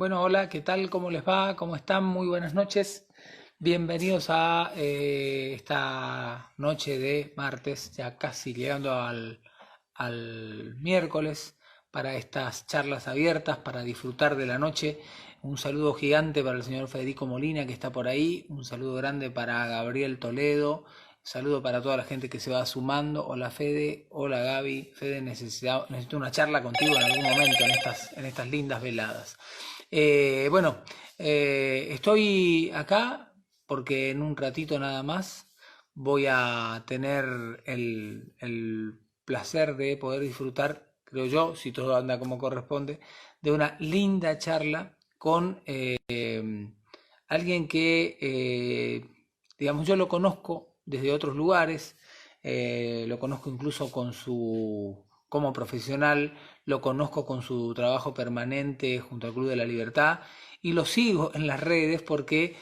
Bueno, hola, ¿qué tal? ¿Cómo les va? ¿Cómo están? Muy buenas noches. Bienvenidos a esta noche de martes, ya casi llegando al miércoles, para estas charlas abiertas, para disfrutar de la noche. Un saludo gigante para el señor Federico Molina, que está por ahí. Un saludo grande para Gabriel Toledo. Saludo para toda la gente que se va sumando. Hola Fede, hola Gaby. Fede, necesito una charla contigo en algún momento en estas lindas veladas. Bueno, estoy acá porque en un ratito nada más voy a tener el placer de poder disfrutar, creo yo, si todo anda como corresponde, de una linda charla con alguien que, digamos, yo lo conozco desde otros lugares, lo conozco incluso como profesional, lo conozco con su trabajo permanente junto al Club de la Libertad y lo sigo en las redes porque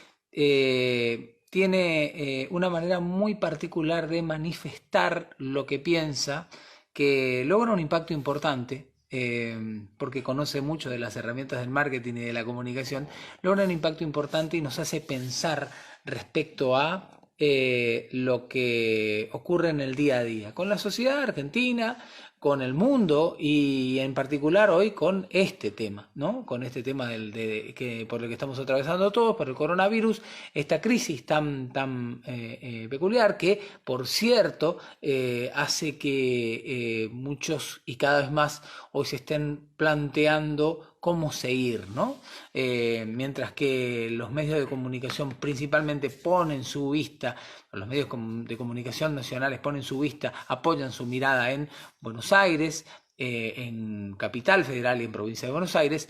tiene una manera muy particular de manifestar lo que piensa, que logra un impacto importante. Porque conoce mucho de las herramientas del marketing y de la comunicación, logra un impacto importante y nos hace pensar respecto a lo que ocurre en el día a día, con la sociedad argentina, con el mundo y en particular hoy con este tema, ¿no? Con este tema que por el que estamos atravesando todos, por el coronavirus, esta crisis tan peculiar que, por cierto, hace que muchos y cada vez más hoy se estén planteando cómo seguir, ¿no? Mientras que los medios de comunicación principalmente ponen su vista, los medios de comunicación nacionales ponen su vista, apoyan su mirada en Buenos Aires, en Capital Federal y en Provincia de Buenos Aires.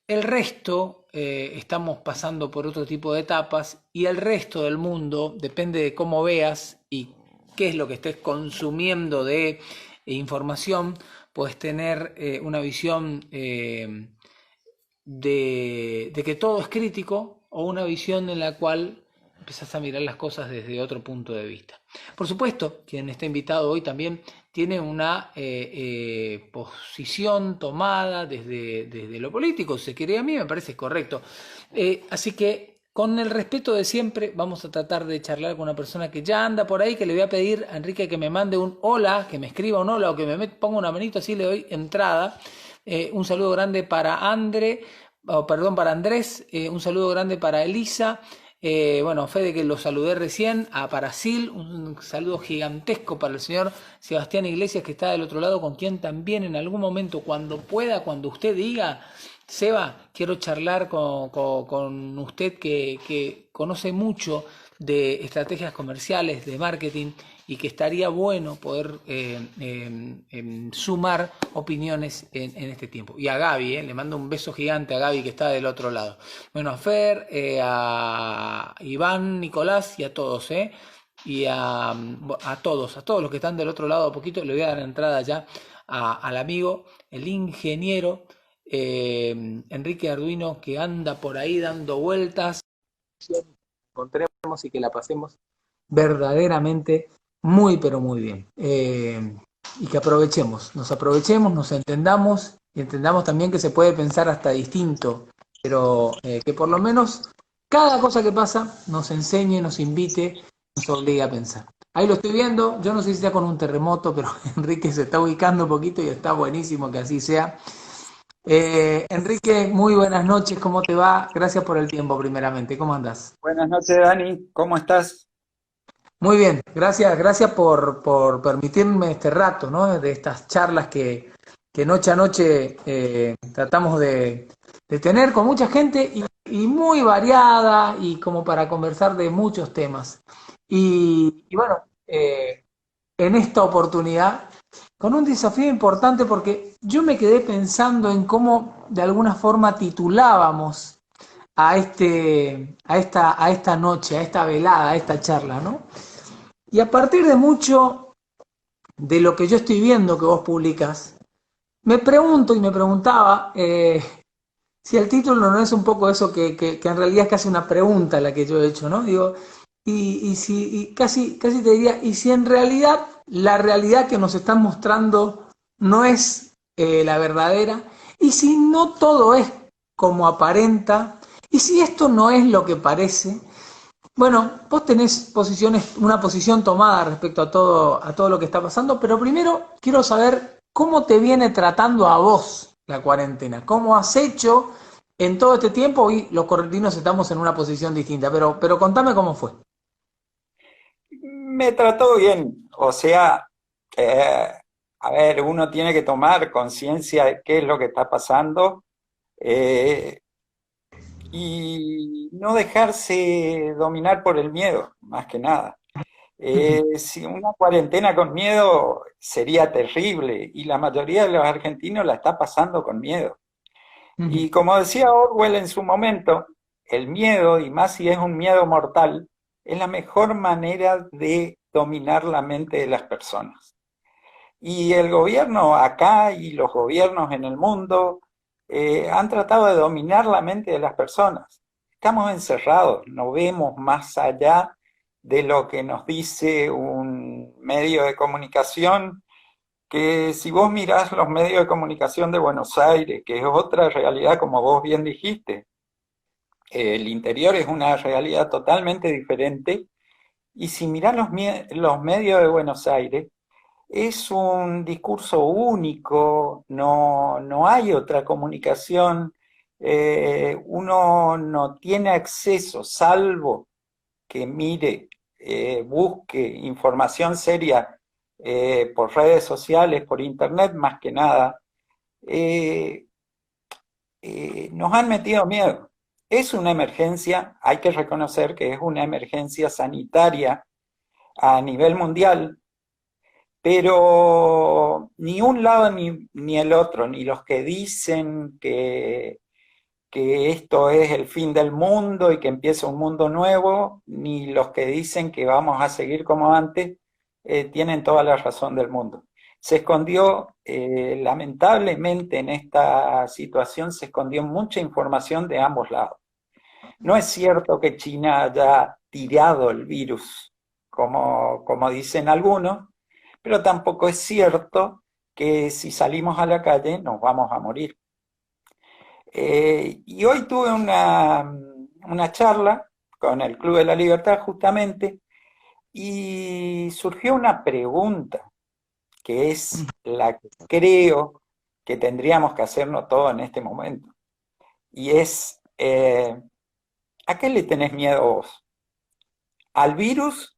El resto estamos pasando por otro tipo de etapas y el resto del mundo, depende de cómo veas y qué es lo que estés consumiendo de información, puedes tener una visión de que todo es crítico o una visión en la cual empezás a mirar las cosas desde otro punto de vista. Por supuesto, quien está invitado hoy también tiene una posición tomada desde lo político, se quiere, a mí me parece correcto. Así que con el respeto de siempre vamos a tratar de charlar con una persona que ya anda por ahí, que le voy a pedir a Enrique que me mande un hola, que me escriba un hola o que me ponga una manito, así le doy entrada. Un saludo grande para para Andrés, un saludo grande para Elisa, bueno, Fede que lo saludé recién, a Parasil, un saludo gigantesco para el señor Sebastián Iglesias que está del otro lado, con quien también en algún momento, cuando pueda, cuando usted diga, Seba, quiero charlar con usted que conoce mucho de estrategias comerciales, de marketing, y que estaría bueno poder sumar opiniones en este tiempo. Y a Gaby, le mando un beso gigante a Gaby que está del otro lado. Bueno, a Fer, a Iván, Nicolás y a todos, y a todos los que están del otro lado, a poquito le voy a dar entrada ya al amigo, el ingeniero Enrique Arduino, que anda por ahí dando vueltas. Encontremos y que la pasemos verdaderamente muy, pero muy bien. Y que aprovechemos, nos entendamos y entendamos también que se puede pensar hasta distinto, pero que por lo menos cada cosa que pasa nos enseñe, nos invite, nos obligue a pensar. Ahí lo estoy viendo, yo no sé si sea con un terremoto, pero Enrique se está ubicando un poquito y está buenísimo que así sea. Enrique, muy buenas noches, ¿cómo te va? Gracias por el tiempo primeramente, ¿cómo andás? Buenas noches, Dani. ¿Cómo estás? Muy bien, gracias por permitirme este rato, ¿no? De estas charlas que noche a noche tratamos de tener con mucha gente y muy variada y como para conversar de muchos temas. Y bueno, en esta oportunidad, con un desafío importante porque yo me quedé pensando en cómo de alguna forma titulábamos a esta noche, a esta velada, a esta charla, ¿no? Y a partir de mucho de lo que yo estoy viendo que vos publicas, me pregunto y me preguntaba si el título no es un poco eso que en realidad es casi una pregunta la que yo he hecho, ¿no? Digo, y casi te diría, y si en realidad la realidad que nos están mostrando no es la verdadera, y si no todo es como aparenta, y si esto no es lo que parece, bueno, vos tenés una posición tomada respecto a todo lo que está pasando, pero primero quiero saber cómo te viene tratando a vos la cuarentena, cómo has hecho en todo este tiempo. Y los correntinos estamos en una posición distinta, pero contame cómo fue. Me trató bien, o sea, eh, a ver, uno tiene que tomar conciencia de qué es lo que está pasando eh, y no dejarse dominar por el miedo, más que nada. Si una cuarentena con miedo sería terrible y la mayoría de los argentinos la está pasando con miedo. Y como decía Orwell en su momento, el miedo, y más si es un miedo mortal, es la mejor manera de dominar la mente de las personas. Y el gobierno acá y los gobiernos en el mundo han tratado de dominar la mente de las personas. Estamos encerrados, no vemos más allá de lo que nos dice un medio de comunicación, que si vos mirás los medios de comunicación de Buenos Aires, que es otra realidad como vos bien dijiste, el interior es una realidad totalmente diferente, y si mirás los medios de Buenos Aires, es un discurso único, no hay otra comunicación, uno no tiene acceso, salvo que mire, busque información seria por redes sociales, por internet más que nada, eh, nos han metido miedo. Es una emergencia, hay que reconocer que es una emergencia sanitaria a nivel mundial, pero ni un lado ni el otro, ni los que dicen que esto es el fin del mundo y que empieza un mundo nuevo, ni los que dicen que vamos a seguir como antes, tienen toda la razón del mundo. Se escondió, lamentablemente en esta situación, se escondió mucha información de ambos lados. No es cierto que China haya tirado el virus, como dicen algunos, pero tampoco es cierto que si salimos a la calle nos vamos a morir. Y hoy tuve una charla con el Club de la Libertad justamente y surgió una pregunta que es la que creo que tendríamos que hacernos todos en este momento. Y es, ¿a qué le tenés miedo vos? ¿Al virus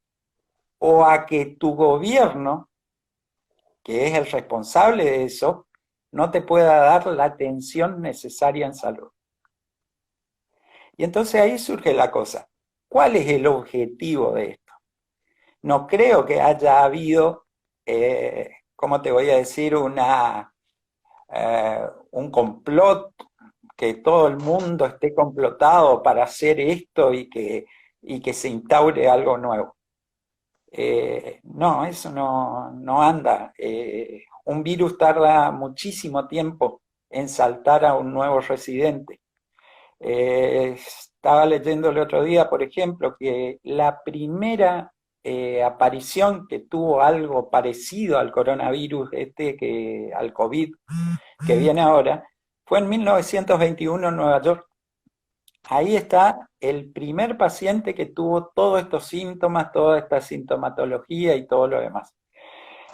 o a que tu gobierno, que es el responsable de eso, no te pueda dar la atención necesaria en salud? Y entonces ahí surge la cosa. ¿Cuál es el objetivo de esto? No creo que haya habido, ¿cómo te voy a decir? Un complot, que todo el mundo esté complotado para hacer esto y que se instaure algo nuevo. No, eso no anda. Un virus tarda muchísimo tiempo en saltar a un nuevo residente. Estaba leyendo el otro día, por ejemplo, que la primera aparición que tuvo algo parecido al coronavirus, al COVID que viene ahora, fue en 1921 en Nueva York. Ahí está el primer paciente que tuvo todos estos síntomas, toda esta sintomatología y todo lo demás.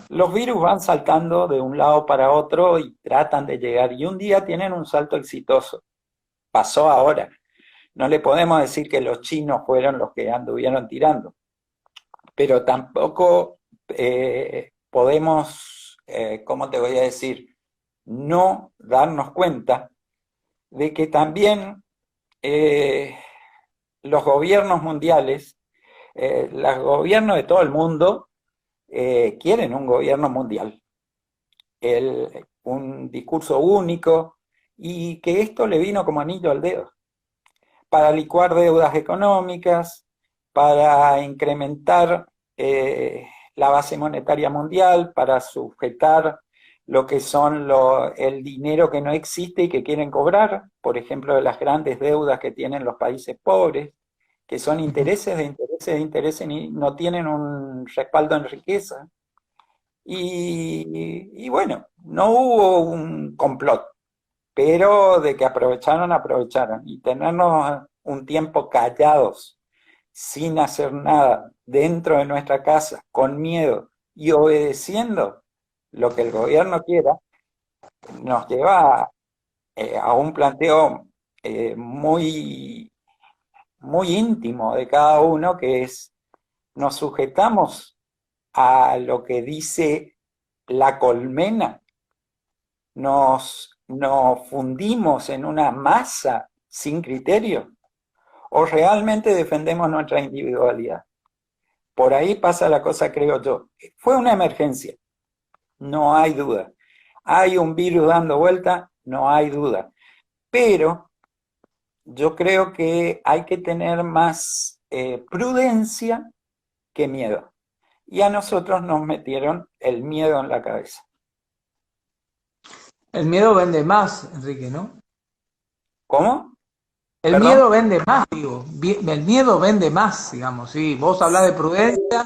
Los virus van saltando de un lado para otro y tratan de llegar, y un día tienen un salto exitoso. Pasó ahora. No le podemos decir que los chinos fueron los que anduvieron tirando, pero tampoco podemos, ¿cómo te voy a decir? No darnos cuenta de que también eh, los gobiernos mundiales, los gobiernos de todo el mundo, quieren un gobierno mundial, un discurso único, y que esto le vino como anillo al dedo, para licuar deudas económicas, para incrementar la base monetaria mundial, para sujetar lo que son el dinero que no existe y que quieren cobrar, por ejemplo, de las grandes deudas que tienen los países pobres, que son intereses de intereses de intereses y no tienen un respaldo en riqueza. Y bueno, no hubo un complot, pero de que aprovecharon, aprovecharon. Y tenernos un tiempo callados, sin hacer nada, dentro de nuestra casa, con miedo y obedeciendo lo que el gobierno quiera, nos lleva a un planteo muy, muy íntimo de cada uno, que es, nos sujetamos a lo que dice la colmena, nos fundimos en una masa sin criterio, o realmente defendemos nuestra individualidad. Por ahí pasa la cosa, creo yo. Fue una emergencia, no hay duda. Hay un virus dando vuelta, no hay duda. Pero yo creo que hay que tener más prudencia que miedo. Y a nosotros nos metieron el miedo en la cabeza. El miedo vende más, Enrique, ¿no? ¿Cómo? El ¿Perdón? miedo vende más, digo. El miedo vende más, digamos. Sí, vos hablás de prudencia,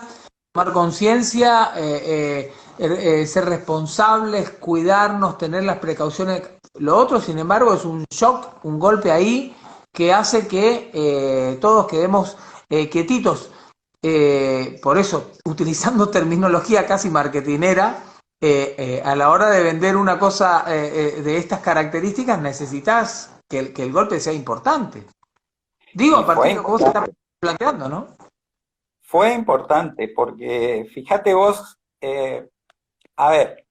tomar conciencia, ser responsables, cuidarnos, tener las precauciones. Lo otro, sin embargo, es un shock, un golpe ahí que hace que todos quedemos quietitos. Por eso, utilizando terminología casi marketinera, a la hora de vender una cosa de estas características, necesitas que el golpe sea importante. Digo, Y a partir de lo que vos estás planteando, ¿no? fue importante porque fíjate vos, a ver,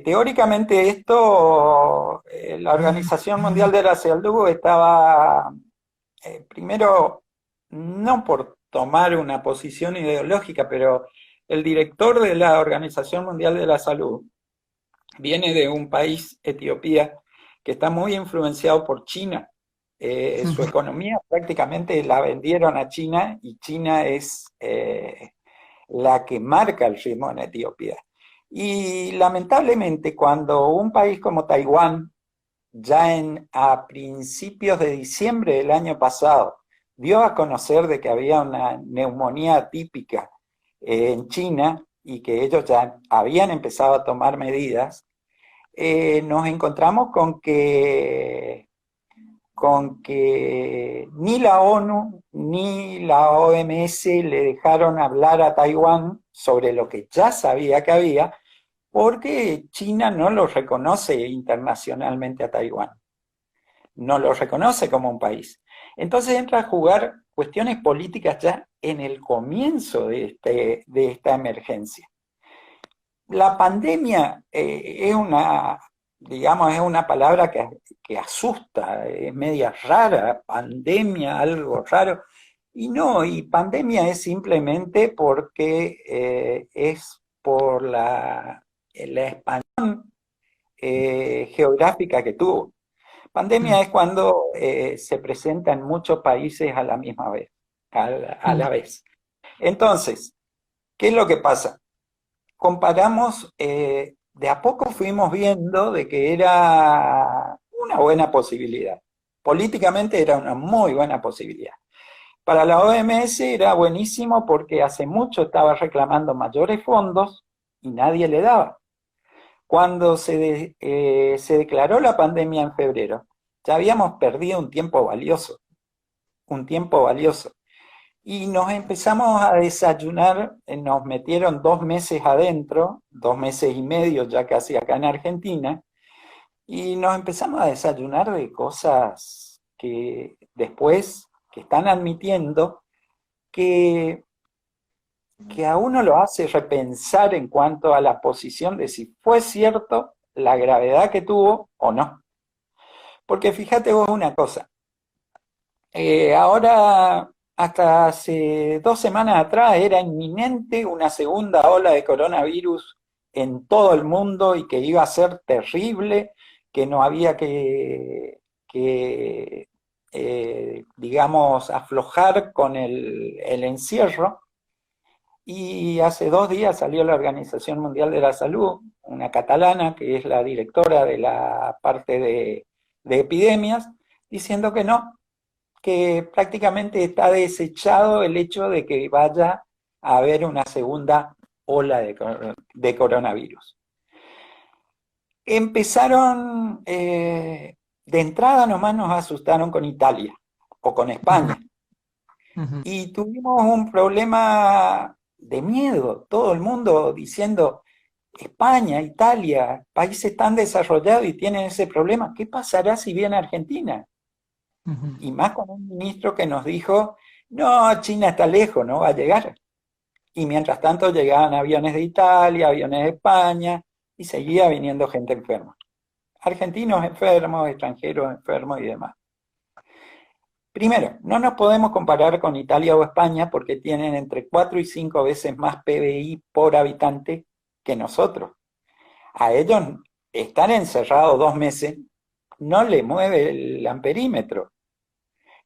teóricamente esto, la Organización Mundial de la Salud estaba, primero, no por tomar una posición ideológica, pero el director de la Organización Mundial de la Salud viene de un país, Etiopía, que está muy influenciado por China. Su economía prácticamente la vendieron a China y China es la que marca el ritmo en Etiopía. Y lamentablemente cuando un país como Taiwán, a principios de diciembre del año pasado, dio a conocer de que había una neumonía típica en China y que ellos ya habían empezado a tomar medidas, nos encontramos con que ni la ONU ni la OMS le dejaron hablar a Taiwán sobre lo que ya sabía que había, porque China no lo reconoce internacionalmente a Taiwán, no lo reconoce como un país. Entonces entra a jugar cuestiones políticas ya en el comienzo de esta emergencia. La pandemia es una, digamos, es una palabra que asusta, es media rara, pandemia, algo raro. Y no, y pandemia es simplemente porque es por la expansión geográfica que tuvo. Pandemia es cuando se presenta en muchos países a la misma vez, a la vez. Entonces, ¿qué es lo que pasa? Comparamos, de a poco fuimos viendo de que era una buena posibilidad. Políticamente era una muy buena posibilidad. Para la OMS era buenísimo porque hace mucho estaba reclamando mayores fondos y nadie le daba. Cuando se declaró la pandemia en febrero, ya habíamos perdido un tiempo valioso. Y nos empezamos a desayunar, nos metieron 2 meses adentro, 2 meses y medio ya casi acá en Argentina, y nos empezamos a desayunar de cosas que después, que están admitiendo, que, que a uno lo hace repensar en cuanto a la posición de si fue cierto la gravedad que tuvo o no. Porque fíjate vos una cosa, ahora, hasta hace 2 semanas atrás, era inminente una segunda ola de coronavirus en todo el mundo y que iba a ser terrible, que no había que digamos, aflojar con el encierro. Y hace 2 días salió la Organización Mundial de la Salud, una catalana que es la directora de la parte de epidemias, diciendo que no, que prácticamente está desechado el hecho de que vaya a haber una segunda ola de coronavirus. Empezaron, de entrada nomás nos asustaron con Italia o con Ujú, España. ujú, Y tuvimos un problema de miedo, todo el mundo diciendo, España, Italia, países tan desarrollados y tienen ese problema, ¿qué pasará si viene Argentina? ujú. Y más con un ministro que nos dijo, no, China está lejos, no va a llegar. Y mientras tanto llegaban aviones de Italia, aviones de España, y seguía viniendo gente enferma. Argentinos enfermos, extranjeros enfermos y demás. Primero, no nos podemos comparar con Italia o España porque tienen entre 4 y 5 veces más PBI por habitante que nosotros. A ellos estar encerrados 2 meses no le mueve el amperímetro.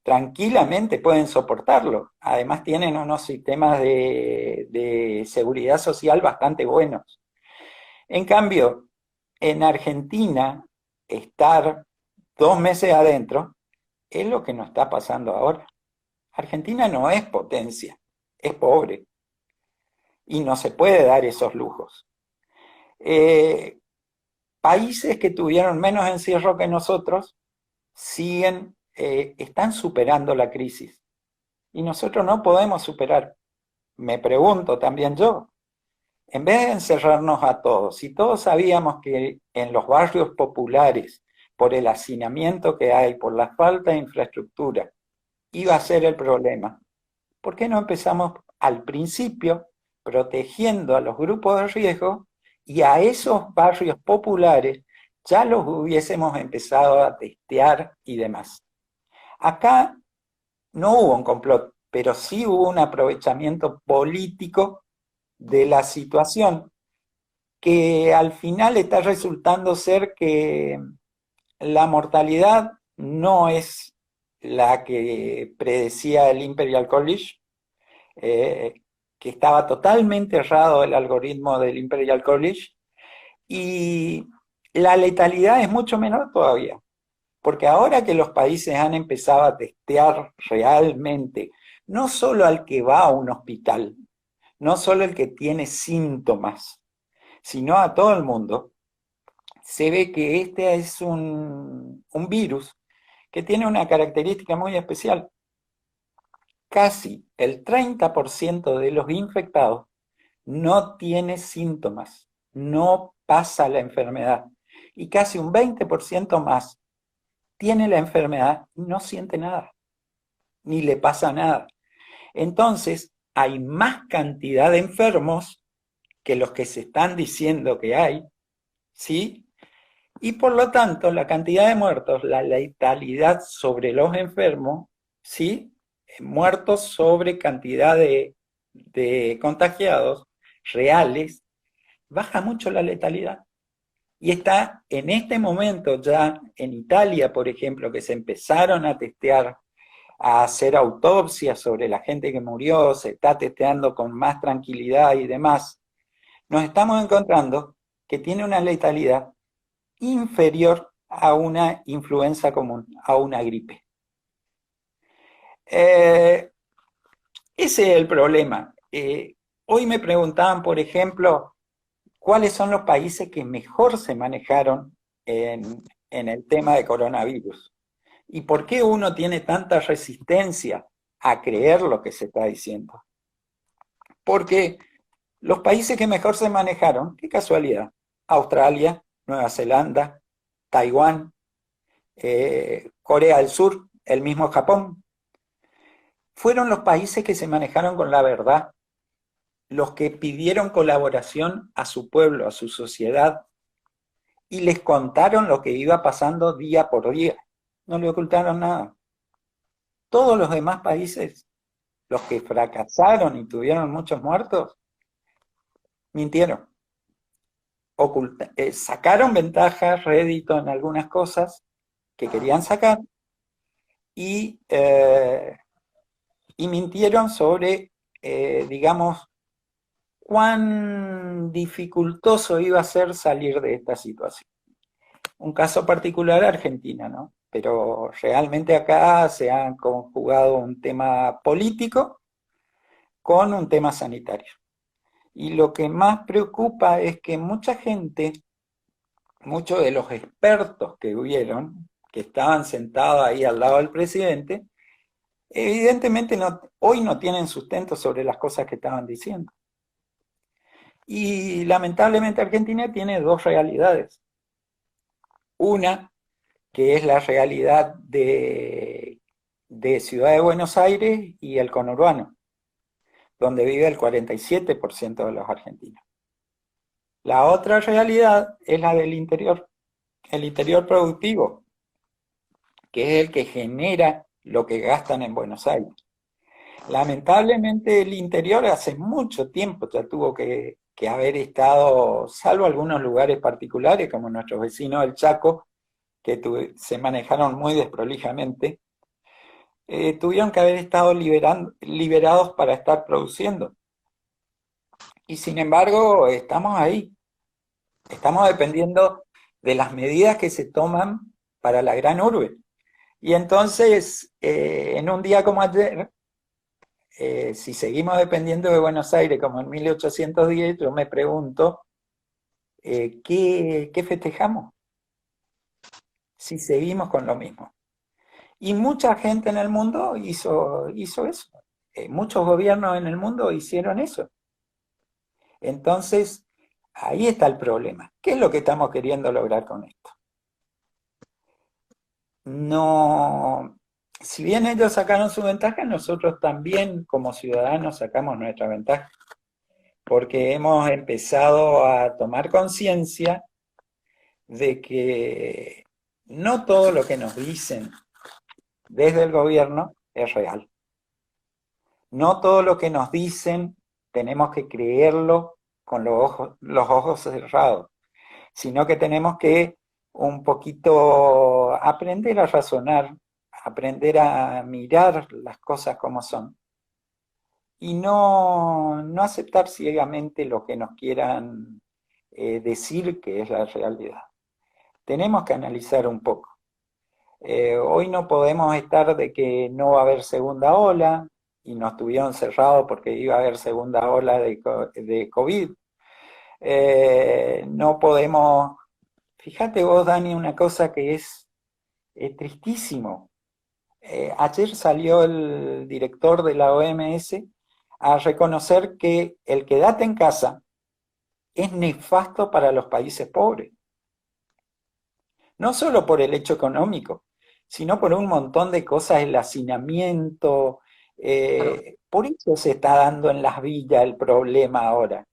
Tranquilamente pueden soportarlo. Además tienen unos sistemas de seguridad social bastante buenos. En cambio, en Argentina, estar 2 meses adentro es lo que nos está pasando ahora. Argentina no es potencia, es pobre y no se puede dar esos lujos. Eh, Países que tuvieron menos encierro que nosotros están superando la crisis y nosotros no podemos superar. Me pregunto también yo, en vez de encerrarnos a todos, si todos sabíamos que en los barrios populares, por el hacinamiento que hay, por la falta de infraestructura, iba a ser el problema, ¿por qué no empezamos al principio protegiendo a los grupos de riesgo y a esos barrios populares ya los hubiésemos empezado a testear y demás? Acá no hubo un complot, pero sí hubo un aprovechamiento político de la situación que al final está resultando ser que la mortalidad no es la que predecía el Imperial College, eh, que estaba totalmente errado el algoritmo del Imperial College, y la letalidad es mucho menor todavía, porque ahora que los países han empezado a testear realmente, no solo al que va a un hospital, no solo el que tiene síntomas, sino a todo el mundo, se ve que este es un virus que tiene una característica muy especial. Casi el 30% de los infectados no tiene síntomas, no pasa la enfermedad. Y casi un 20% más tiene la enfermedad y no siente nada, ni le pasa nada. Entonces, hay más cantidad de enfermos que los que se están diciendo que hay, ¿sí? Y por lo tanto, la cantidad de muertos, la letalidad sobre los enfermos, ¿sí? Muertos sobre cantidad de contagiados reales, baja mucho la letalidad. Y está en este momento ya en Italia, por ejemplo, que se empezaron a testear, a hacer autopsias sobre la gente que murió, se está testeando con más tranquilidad y demás, nos estamos encontrando que tiene una letalidad inferior a una influenza común, a una gripe. Eh, Ese es el problema. Hoy me preguntaban, por ejemplo, cuáles son los países que mejor se manejaron en el tema de coronavirus y por qué uno tiene tanta resistencia a creer lo que se está diciendo. Porque los países que mejor se manejaron, qué casualidad, Australia, Nueva Zelanda, Taiwán, Corea del Sur, el mismo Japón, fueron los países que se manejaron con la verdad, los que pidieron colaboración a su pueblo, a su sociedad, y les contaron lo que iba pasando día por día. No le ocultaron nada. Todos los demás países, los que fracasaron y tuvieron muchos muertos, mintieron. Sacaron ventaja, rédito en algunas cosas que querían sacar y, eh, y mintieron sobre, digamos, cuán dificultoso iba a ser salir de esta situación. Un caso particular Argentina, ¿no? Pero realmente acá se ha conjugado un tema político con un tema sanitario. Y lo que más preocupa es que mucha gente muchos de los expertos que hubieron, que estaban sentados ahí al lado del presidente, evidentemente hoy no tienen sustento sobre las cosas que estaban diciendo. Y lamentablemente Argentina tiene dos realidades. Una, que es la realidad de Ciudad de Buenos Aires y el conurbano, donde vive el 47% de los argentinos. La otra realidad es la del interior, el interior productivo, que es el que genera lo que gastan en Buenos Aires. Lamentablemente el interior hace mucho tiempo ya tuvo que haber estado, salvo algunos lugares particulares como nuestros vecinos del Chaco, que se manejaron muy desprolijamente, tuvieron que haber estado liberados para estar produciendo. Y sin embargo, estamos ahí, estamos dependiendo de las medidas que se toman para la gran urbe. Y entonces, en un día como ayer, si seguimos dependiendo de Buenos Aires como en 1810, yo me pregunto, ¿qué festejamos si seguimos con lo mismo? Y mucha gente en el mundo hizo eso. Muchos gobiernos en el mundo hicieron eso. Entonces, ahí está el problema. ¿Qué es lo que estamos queriendo lograr con esto? No, si bien ellos sacaron su ventaja, nosotros también como ciudadanos sacamos nuestra ventaja, porque hemos empezado a tomar conciencia de que no todo lo que nos dicen desde el gobierno es real. No todo lo que nos dicen tenemos que creerlo con los ojos cerrados, sino que tenemos que un poquito aprender a razonar, aprender a mirar las cosas como son y no aceptar ciegamente lo que nos quieran decir que es la realidad. Tenemos que analizar un poco. Hoy no podemos estar de que no va a haber segunda ola y nos tuvieron cerrados porque iba a haber segunda ola de COVID. No podemos, fíjate vos, Dani, una cosa que es tristísimo. Ayer salió el director de la OMS a reconocer que el quédate en casa es nefasto para los países pobres. No solo por el hecho económico, sino por un montón de cosas, el hacinamiento. Claro. Por eso se está dando en las villas el problema ahora.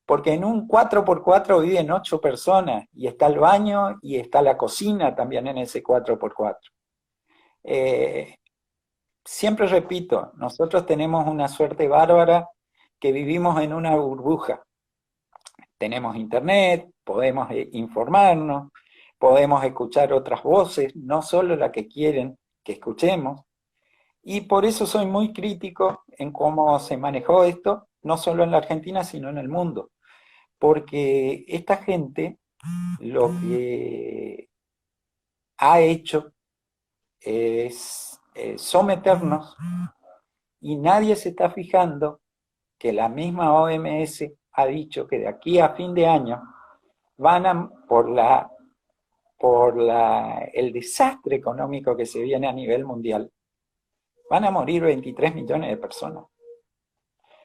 Porque en un 4x4 viven 8 personas y está el baño y está la cocina también en ese 4x4. Eh, Siempre repito, nosotros tenemos una suerte bárbara que vivimos en una burbuja. Tenemos internet, podemos informarnos, podemos escuchar otras voces, no solo la que quieren que escuchemos. Y por eso soy muy crítico en cómo se manejó esto, no solo en la Argentina, sino en el mundo. Porque esta gente lo que ha hecho es someternos y nadie se está fijando que la misma OMS ha dicho que de aquí a fin de año van a, el desastre económico que se viene a nivel mundial, van a morir 23 millones de personas.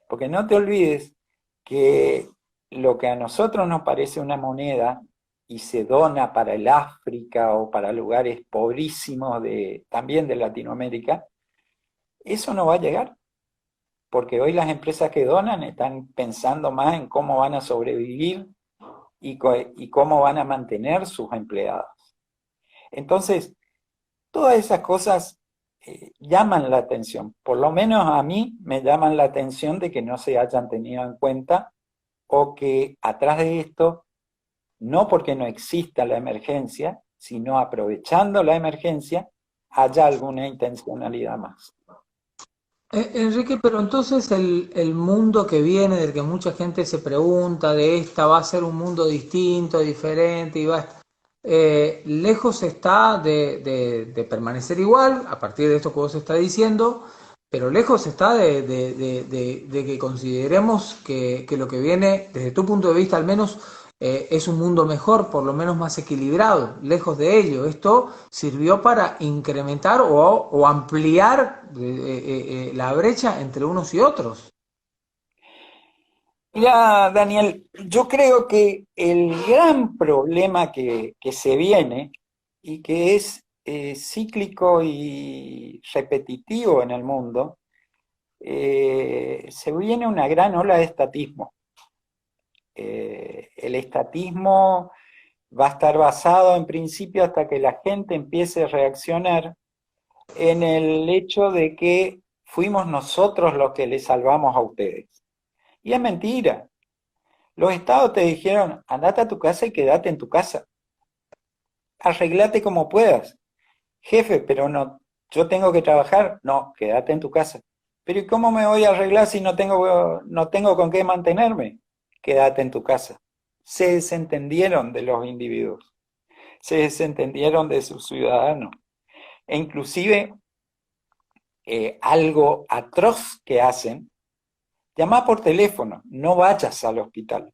Porque no te olvides que lo que a nosotros nos parece una moneda y se dona para el África o para lugares pobrísimos también de Latinoamérica, eso no va a llegar. Porque hoy las empresas que donan están pensando más en cómo van a sobrevivir y cómo van a mantener sus empleados. Entonces, todas esas cosas llaman la atención. Por lo menos a mí me llaman la atención de que no se hayan tenido en cuenta o que atrás de esto, no porque no exista la emergencia, sino aprovechando la emergencia, haya alguna intencionalidad más. Enrique, pero entonces el mundo que viene, del que mucha gente se pregunta, de esta va a ser un mundo distinto, diferente, y lejos está de permanecer igual, a partir de esto que vos está diciendo, pero lejos está de que consideremos que lo que viene, desde tu punto de vista al menos, es un mundo mejor, por lo menos más equilibrado. Lejos de ello, esto sirvió para incrementar o ampliar la brecha entre unos y otros. Mira, Daniel, yo creo que el gran problema que se viene y que es cíclico y repetitivo en el mundo, se viene una gran ola de estatismo. El estatismo va a estar basado en principio hasta que la gente empiece a reaccionar en el hecho de que fuimos nosotros los que les salvamos a ustedes. Y es mentira. Los estados te dijeron, andate a tu casa y quédate en tu casa. Arreglate como puedas. Jefe, pero no, yo tengo que trabajar. No, quédate en tu casa. Pero ¿y cómo me voy a arreglar si no tengo con qué mantenerme? Quédate en tu casa. Se desentendieron de los individuos, se desentendieron de sus ciudadanos. E inclusive algo atroz que hacen, llama por teléfono, no vayas al hospital.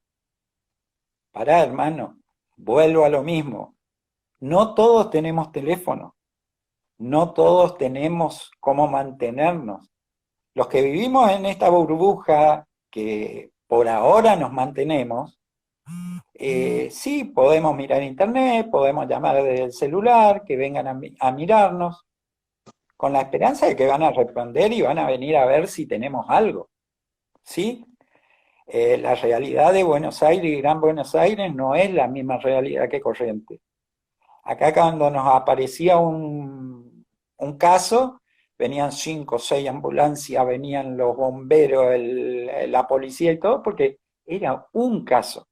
Pará, hermano, vuelvo a lo mismo. No todos tenemos teléfono, no todos tenemos cómo mantenernos. Los que vivimos en esta burbuja que por ahora nos mantenemos, sí, podemos mirar internet, podemos llamar desde el celular, que vengan a mirarnos, con la esperanza de que van a responder y van a venir a ver si tenemos algo, ¿sí? La realidad de Buenos Aires y Gran Buenos Aires no es la misma realidad que Corrientes. Acá cuando nos aparecía un caso, venían 5 o 6 ambulancias, venían los bomberos, la policía y todo, porque era un caso.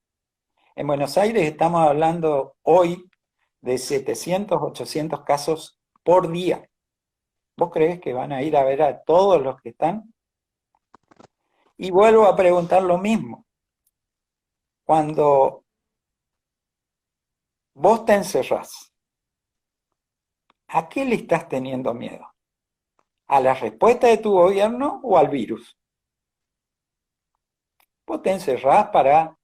En Buenos Aires estamos hablando hoy de 700, 800 casos por día. ¿Vos creés que van a ir a ver a todos los que están? Y vuelvo a preguntar lo mismo. Cuando vos te encerrás, ¿a qué le estás teniendo miedo? ¿A la respuesta de tu gobierno o al virus? Vos te encerrás para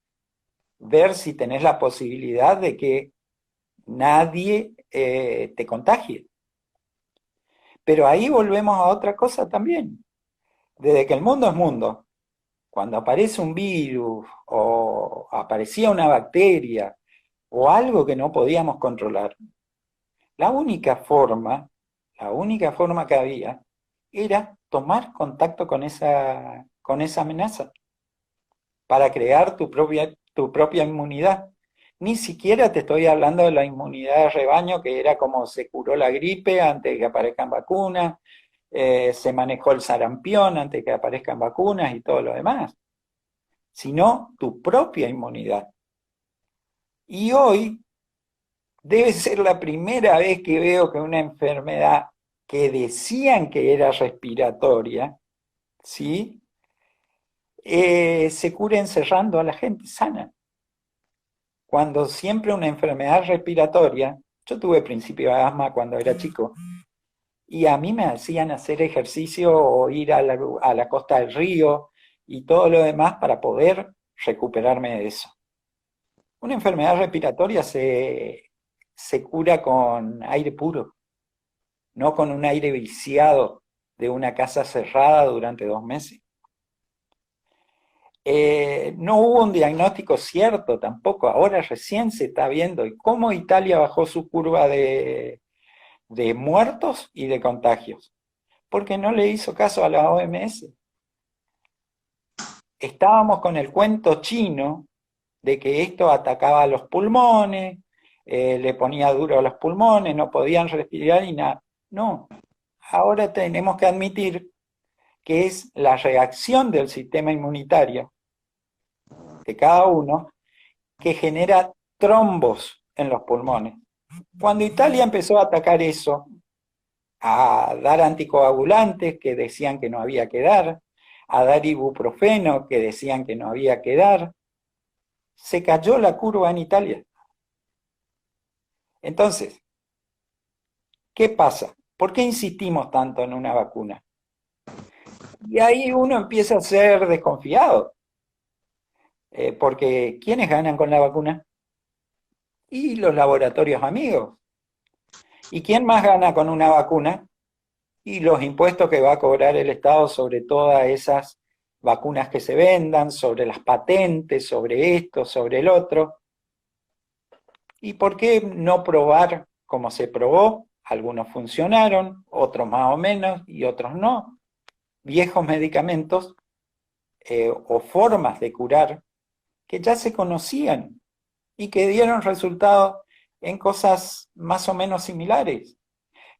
ver si tenés la posibilidad de que nadie te contagie. Pero ahí volvemos a otra cosa también. Desde que el mundo es mundo, cuando aparece un virus o aparecía una bacteria o algo que no podíamos controlar, la única forma, la única forma que había era tomar contacto con esa amenaza para crear tu propia inmunidad. Ni siquiera te estoy hablando de la inmunidad de rebaño, que era como se curó la gripe antes de que aparezcan vacunas, se manejó el sarampión antes de que aparezcan vacunas y todo lo demás, sino tu propia inmunidad. Y hoy debe ser la primera vez que veo que una enfermedad que decían que era respiratoria, ¿sí? Se cura encerrando a la gente sana. Cuando siempre una enfermedad respiratoria, yo tuve principio de asma cuando era chico, y a mí me hacían hacer ejercicio o ir a la costa del río y todo lo demás para poder recuperarme de eso. Una enfermedad respiratoria se cura con aire puro, no con un aire viciado de una casa cerrada durante 2 meses. No hubo un diagnóstico cierto tampoco, ahora recién se está viendo y cómo Italia bajó su curva de muertos y de contagios, porque no le hizo caso a la OMS. Estábamos con el cuento chino de que esto atacaba los pulmones, le ponía duro a los pulmones, no podían respirar y nada. No, ahora tenemos que admitir que es la reacción del sistema inmunitario de cada uno que genera trombos en los pulmones. Cuando Italia empezó a atacar eso, a dar anticoagulantes que decían que no había que dar, a dar ibuprofeno que decían que no había que dar, se cayó la curva en Italia. Entonces, ¿qué pasa? ¿Por qué insistimos tanto en una vacuna? Y ahí uno empieza a ser desconfiado, Porque ¿quiénes ganan con la vacuna? Y los laboratorios amigos. ¿Y quién más gana con una vacuna? Y los impuestos que va a cobrar el Estado sobre todas esas vacunas que se vendan, sobre las patentes, sobre esto, sobre el otro. ¿Y por qué no probar como se probó? Algunos funcionaron, otros más o menos y otros no. Viejos medicamentos o formas de curar que ya se conocían y que dieron resultados en cosas más o menos similares.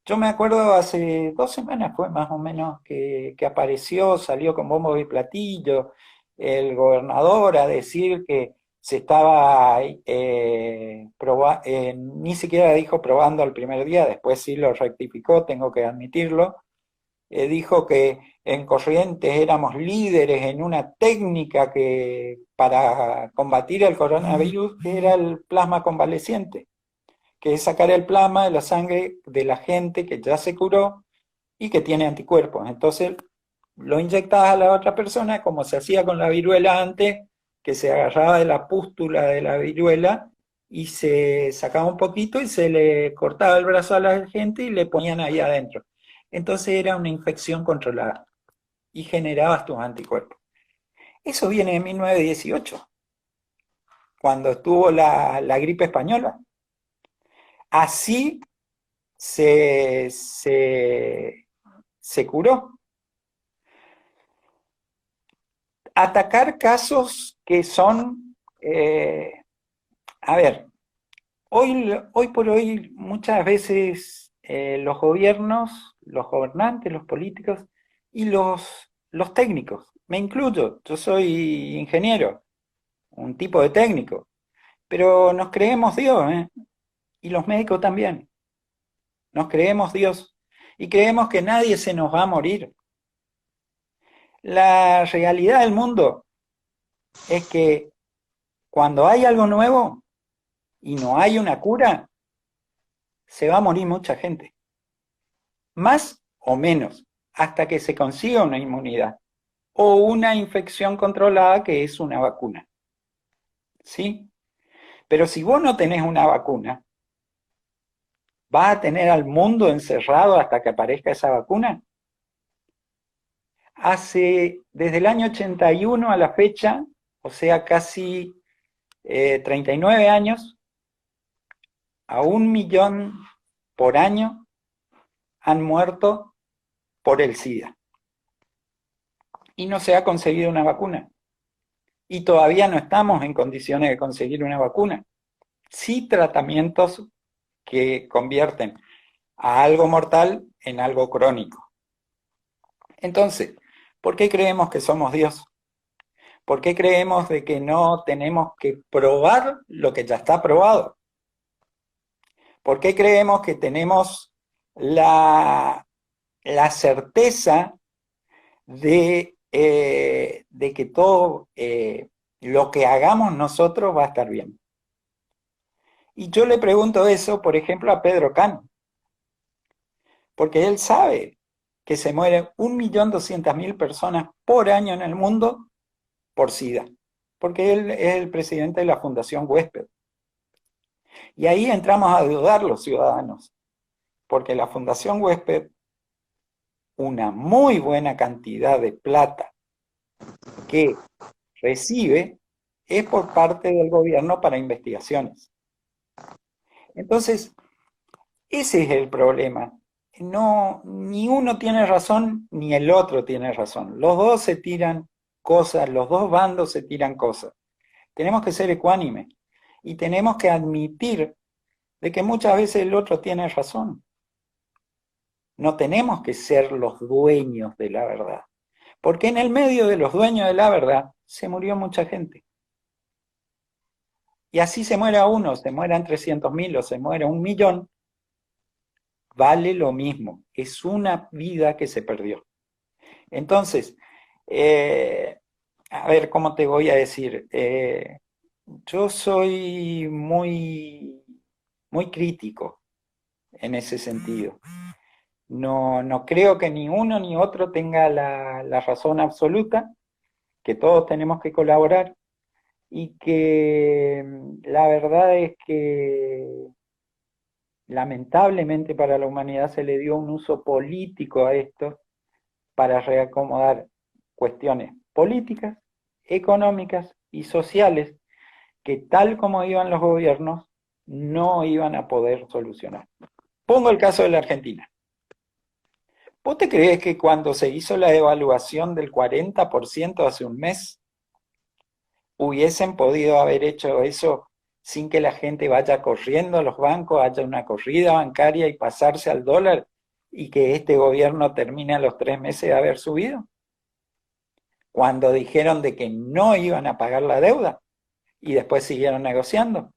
Yo me acuerdo hace 2 semanas fue más o menos que apareció, salió con bombos y platillos el gobernador a decir que se estaba, ni siquiera dijo probando el primer día, después sí lo rectificó, tengo que admitirlo, dijo que en Corrientes éramos líderes en una técnica que para combatir el coronavirus, que era el plasma convaleciente, que es sacar el plasma de la sangre de la gente que ya se curó y que tiene anticuerpos. Entonces lo inyectabas a la otra persona como se hacía con la viruela antes, que se agarraba de la pústula de la viruela y se sacaba un poquito y se le cortaba el brazo a la gente y le ponían ahí adentro. Entonces era una infección controlada y generabas tus anticuerpos. Eso viene de 1918, cuando estuvo la gripe española. Así se curó. Atacar casos que son, a ver, hoy por hoy muchas veces los gobiernos, los gobernantes, los políticos y los técnicos, me incluyo, yo soy ingeniero, un tipo de técnico, pero nos creemos Dios, ¿eh? Y los médicos también, nos creemos Dios y creemos que nadie se nos va a morir. La realidad del mundo es que cuando hay algo nuevo y no hay una cura, se va a morir mucha gente, más o menos, hasta que se consiga una inmunidad o una infección controlada que es una vacuna. ¿Sí? Pero si vos no tenés una vacuna, ¿vas a tener al mundo encerrado hasta que aparezca esa vacuna? Desde el año 81 a la fecha, o sea, casi 39 años, a 1 millón por año han muerto por el SIDA. Y no se ha conseguido una vacuna. Y todavía no estamos en condiciones de conseguir una vacuna. Sí tratamientos que convierten a algo mortal en algo crónico. Entonces, ¿por qué creemos que somos Dios? ¿Por qué creemos de que no tenemos que probar lo que ya está probado? ¿Por qué creemos que tenemos la certeza de que todo lo que hagamos nosotros va a estar bien? Y yo le pregunto eso, por ejemplo, a Pedro Can, porque él sabe que se mueren 1.200.000 personas por año en el mundo por SIDA, porque él es el presidente de la Fundación Huésped. Y ahí entramos a dudar los ciudadanos, porque la Fundación Huésped, una muy buena cantidad de plata que recibe es por parte del gobierno para investigaciones. Entonces, ese es el problema. No, ni uno tiene razón ni el otro tiene razón. Los dos se tiran cosas, los dos bandos se tiran cosas. Tenemos que ser ecuánimes y tenemos que admitir de que muchas veces el otro tiene razón. No tenemos que ser los dueños de la verdad, porque en el medio de los dueños de la verdad se murió mucha gente. Y así se muera uno, se mueran 300.000 o se muera 1 millón, vale lo mismo, es una vida que se perdió. Entonces, a ver, ¿cómo te voy a decir? Yo soy muy crítico en ese sentido. No creo que ni uno ni otro tenga la razón absoluta, que todos tenemos que colaborar y que la verdad es que lamentablemente para la humanidad se le dio un uso político a esto para reacomodar cuestiones políticas, económicas y sociales que tal como iban los gobiernos no iban a poder solucionar. Pongo el caso de la Argentina. ¿Vos te crees que cuando se hizo la devaluación del 40% hace un mes, hubiesen podido haber hecho eso sin que la gente vaya corriendo a los bancos, haya una corrida bancaria y pasarse al dólar y que este gobierno termine a los 3 meses de haber subido? Cuando dijeron de que no iban a pagar la deuda y después siguieron negociando.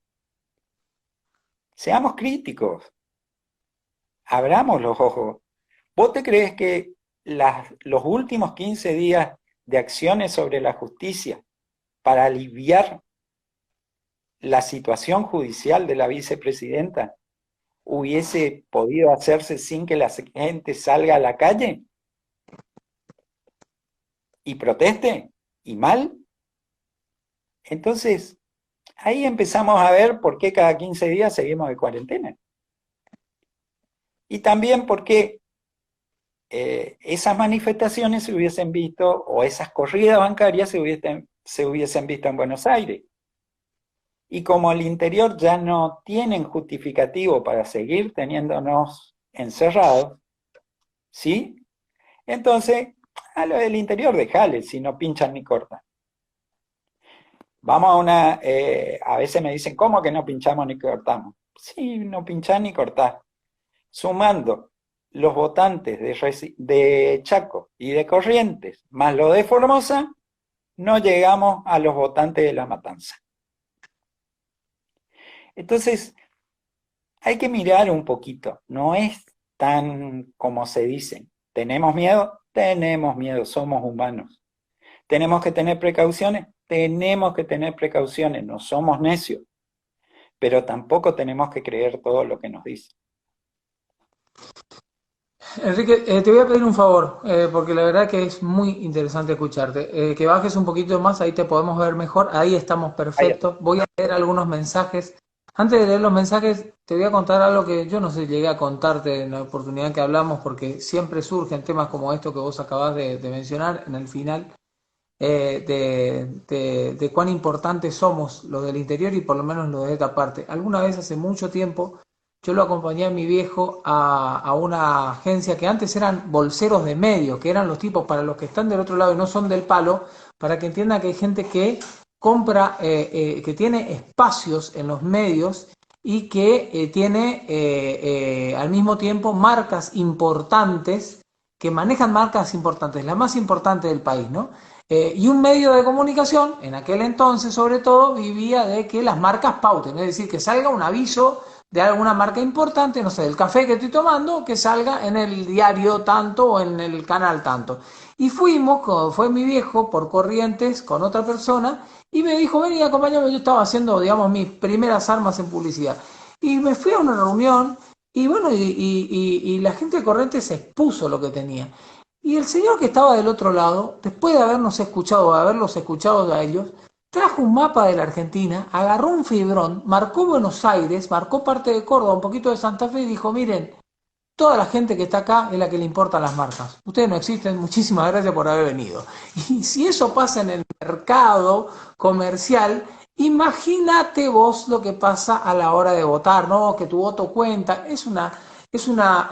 Seamos críticos, abramos los ojos. ¿Vos te crees que los últimos 15 días de acciones sobre la justicia para aliviar la situación judicial de la vicepresidenta hubiese podido hacerse sin que la gente salga a la calle y proteste? ¿Y mal? Entonces, ahí empezamos a ver por qué cada 15 días seguimos de cuarentena. Y también por qué esas manifestaciones se hubiesen visto, o esas corridas bancarias se hubiesen visto en Buenos Aires. Y como el interior ya no tienen justificativo para seguir teniéndonos encerrados, ¿sí? Entonces, a lo del interior dejale, si no pinchan ni cortan. Vamos a veces me dicen, ¿cómo que no pinchamos ni cortamos? Sí, no pinchás ni cortás. Sumando los votantes de Chaco y de Corrientes, más lo de Formosa, no llegamos a los votantes de La Matanza. Entonces, hay que mirar un poquito, no es tan como se dice. ¿Tenemos miedo? Tenemos miedo, somos humanos. ¿Tenemos que tener precauciones? Tenemos que tener precauciones, no somos necios, pero tampoco tenemos que creer todo lo que nos dicen. Enrique, te voy a pedir un favor, porque la verdad que es muy interesante escucharte. Que bajes un poquito más, ahí te podemos ver mejor, ahí estamos Vaya. perfectos. Voy a leer algunos mensajes. Antes de leer los mensajes, te voy a contar algo que yo no sé, llegué a contarte en la oportunidad que hablamos, porque siempre surgen temas como esto que vos acabás de mencionar en el final, de cuán importantes somos los del interior y por lo menos los de esta parte. Alguna vez hace mucho tiempo yo lo acompañé a mi viejo a una agencia que antes eran bolseros de medios, que eran los tipos para los que están del otro lado y no son del palo, para que entiendan que hay gente que compra, que tiene espacios en los medios y que tiene al mismo tiempo marcas importantes, que manejan marcas importantes, la más importante del país, ¿no? Y un medio de comunicación, en aquel entonces sobre todo, vivía de que las marcas pauten, es decir, que salga un aviso de alguna marca importante, no sé, del café que estoy tomando, que salga en el diario tanto o en el canal tanto. Y fuimos, fue mi viejo por Corrientes con otra persona y me dijo, ven y acompáñame, yo estaba haciendo, digamos, mis primeras armas en publicidad. Y me fui a una reunión y bueno, y la gente de Corrientes expuso lo que tenía. Y el señor que estaba del otro lado, después de habernos escuchado, de haberlos escuchado a ellos, trajo un mapa de la Argentina, agarró un fibrón, marcó Buenos Aires, marcó parte de Córdoba, un poquito de Santa Fe y dijo, miren, toda la gente que está acá es la que le importan las marcas. Ustedes no existen, muchísimas gracias por haber venido. Y si eso pasa en el mercado comercial, imagínate vos lo que pasa a la hora de votar, ¿no? Que tu voto cuenta. Es una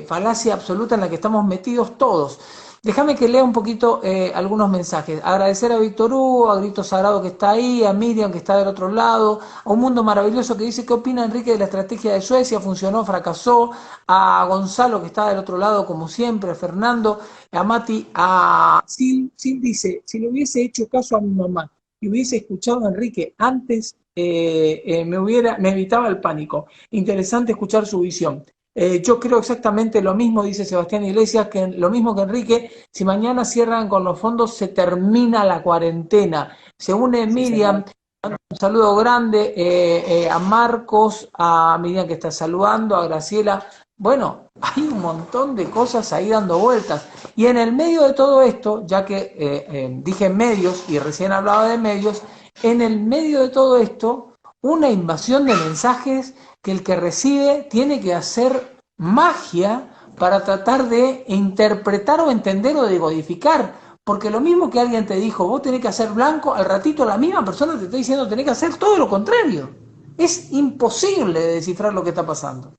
falacia absoluta en la que estamos metidos todos. Déjame que lea un poquito algunos mensajes. Agradecer a Víctor Hugo, a Grito Sagrado que está ahí, a Miriam que está del otro lado, a Un Mundo Maravilloso que dice qué opina Enrique de la estrategia de Suecia, funcionó, fracasó, a Gonzalo que está del otro lado como siempre, a Fernando, a Mati, a Sil dice, si le hubiese hecho caso a mi mamá y hubiese escuchado a Enrique antes, me evitaba el pánico. Interesante escuchar su visión. Yo creo exactamente lo mismo, dice Sebastián Iglesias, que lo mismo que Enrique, si mañana cierran con los fondos se termina la cuarentena. Se une Sí, Miriam, señor. un saludo grande a Marcos, a Miriam que está saludando, a Graciela. Bueno, hay un montón de cosas ahí dando vueltas. Y en el medio de todo esto, ya que dije medios y recién hablaba de medios, en el medio de todo esto una invasión de mensajes que el que recibe tiene que hacer magia para tratar de interpretar o entender o decodificar. Porque lo mismo que alguien te dijo, vos tenés que hacer blanco, al ratito la misma persona te está diciendo tenés que hacer todo lo contrario. Es imposible descifrar lo que está pasando.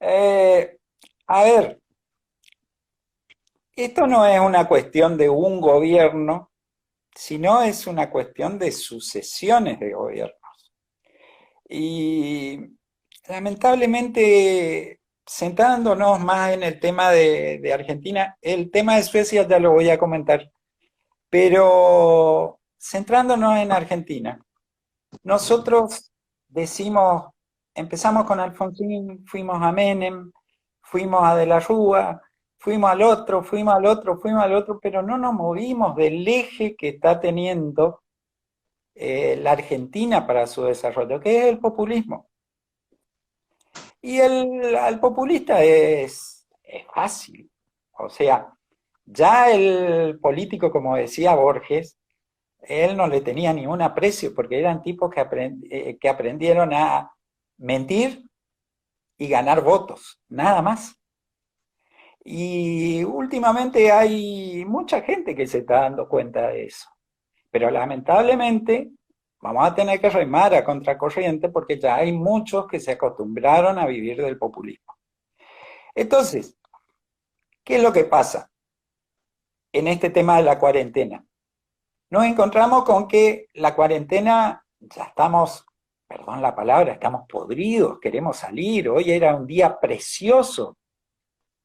Eh, a ver, esto no es una cuestión de un gobierno, sino es una cuestión de sucesiones de gobiernos. Y lamentablemente, centrándonos más en el tema de Argentina, el tema de Suecia ya lo voy a comentar, pero centrándonos en Argentina, nosotros decimos, empezamos con Alfonsín, fuimos a Menem, fuimos a De la Rúa, fuimos al otro, fuimos al otro, fuimos al otro, pero no nos movimos del eje que está teniendo la Argentina para su desarrollo, que es el populismo. Y al populista es fácil. O sea, ya el político, como decía Borges, él no le tenía ningún aprecio porque eran tipos que aprendieron a mentir y ganar votos, nada más. Y últimamente hay mucha gente que se está dando cuenta de eso. Pero lamentablemente vamos a tener que remar a contracorriente porque ya hay muchos que se acostumbraron a vivir del populismo. Entonces, ¿qué es lo que pasa en este tema de la cuarentena? Nos encontramos con que la cuarentena, ya estamos, perdón la palabra, estamos podridos, queremos salir, hoy era un día precioso,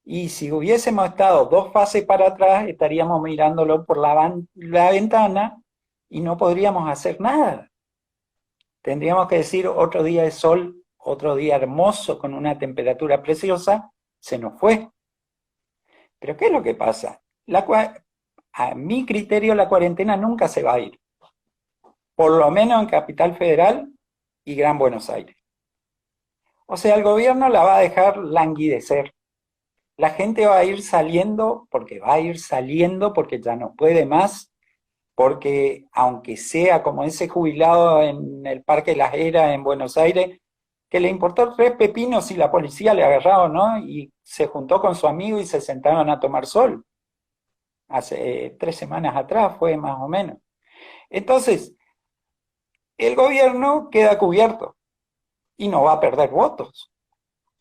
y si hubiésemos estado 2 fases para atrás, estaríamos mirándolo por la ventana y no podríamos hacer nada. Tendríamos que decir otro día de sol, otro día hermoso con una temperatura preciosa, se nos fue. Pero ¿qué es lo que pasa? A mi criterio la cuarentena nunca se va a ir, por lo menos en Capital Federal y Gran Buenos Aires. O sea, el gobierno la va a dejar languidecer. La gente va a ir saliendo porque ya no puede más, porque aunque sea como ese jubilado en el Parque Las Heras en Buenos Aires, que le importó 3 pepinos si la policía le agarraba o no, y se juntó con su amigo y se sentaron a tomar sol. Hace 3 semanas atrás fue más o menos. Entonces, el gobierno queda cubierto y no va a perder votos.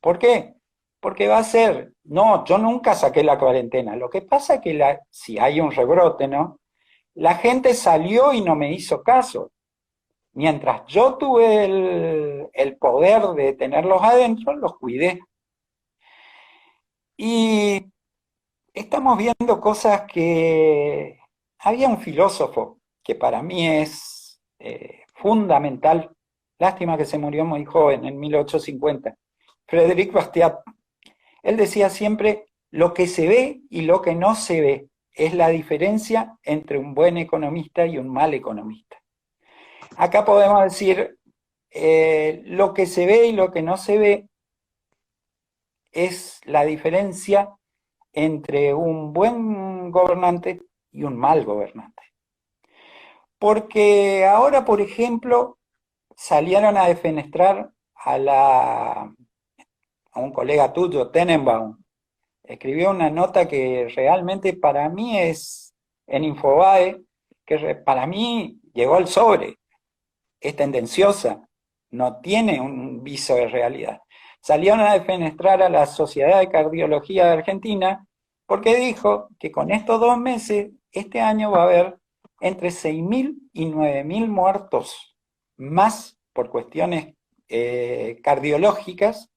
¿Por qué? Porque va a ser, no, yo nunca saqué la cuarentena. Lo que pasa es que si hay un rebrote, ¿no? La gente salió y no me hizo caso. Mientras yo tuve el poder de tenerlos adentro, los cuidé. Y estamos viendo cosas que... Había un filósofo que para mí es fundamental. Lástima que se murió muy joven, en 1850. Frédéric Bastiat. Él decía siempre, lo que se ve y lo que no se ve es la diferencia entre un buen economista y un mal economista. Acá podemos decir, lo que se ve y lo que no se ve es la diferencia entre un buen gobernante y un mal gobernante. Porque ahora, por ejemplo, salieron a defenestrar a un colega tuyo, Tenenbaum. Escribió una nota que realmente para mí es en Infobae, que para mí llegó al sobre, es tendenciosa, no tiene un viso de realidad. Salieron a defenestrar a la Sociedad de Cardiología de Argentina porque dijo que con estos 2 meses, este año va a haber entre 6.000 y 9.000 muertos más por cuestiones cardiológicas.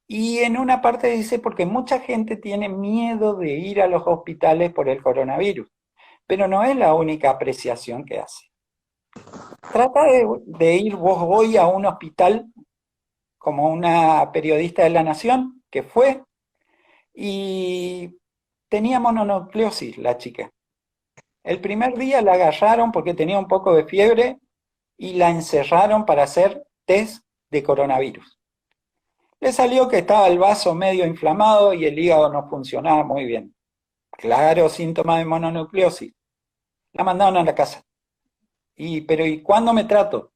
Y en una parte dice porque mucha gente tiene miedo de ir a los hospitales por el coronavirus, pero no es la única apreciación que hace. Trata de ir vos hoy a un hospital como una periodista de La Nación que fue y tenía mononucleosis la chica. El primer día la agarraron porque tenía un poco de fiebre y la encerraron para hacer test de coronavirus. Le salió que estaba el vaso medio inflamado y el hígado no funcionaba muy bien. Claro, síntoma de mononucleosis. La mandaron a la casa. Pero ¿y cuándo me trato?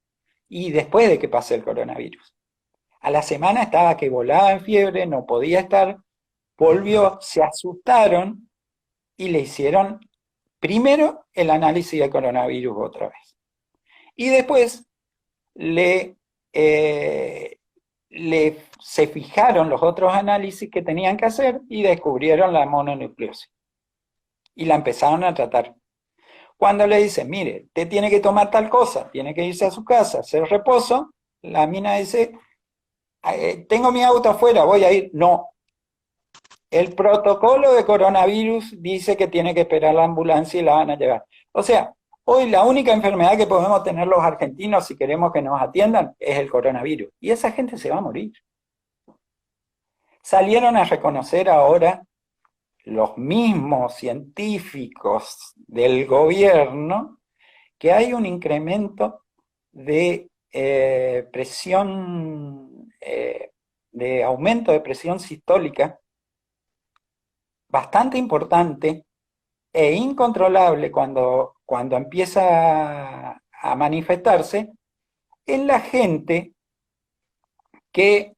Y después de que pase el coronavirus. A la semana estaba que volaba en fiebre, no podía estar, volvió, se asustaron y le hicieron primero el análisis de coronavirus otra vez. Y después le, eh, se fijaron los otros análisis que tenían que hacer y descubrieron la mononucleosis. Y la empezaron a tratar. Cuando le dicen, mire, usted tiene que tomar tal cosa, tiene que irse a su casa, hacer reposo, la mina dice, tengo mi auto afuera, voy a ir. No, el protocolo de coronavirus dice que tiene que esperar la ambulancia y la van a llevar. O sea, hoy la única enfermedad que podemos tener los argentinos si queremos que nos atiendan es el coronavirus. Y esa gente se va a morir. Salieron a reconocer ahora los mismos científicos del gobierno que hay un incremento de presión, de aumento de presión sistólica bastante importante e incontrolable cuando empieza a manifestarse en la gente que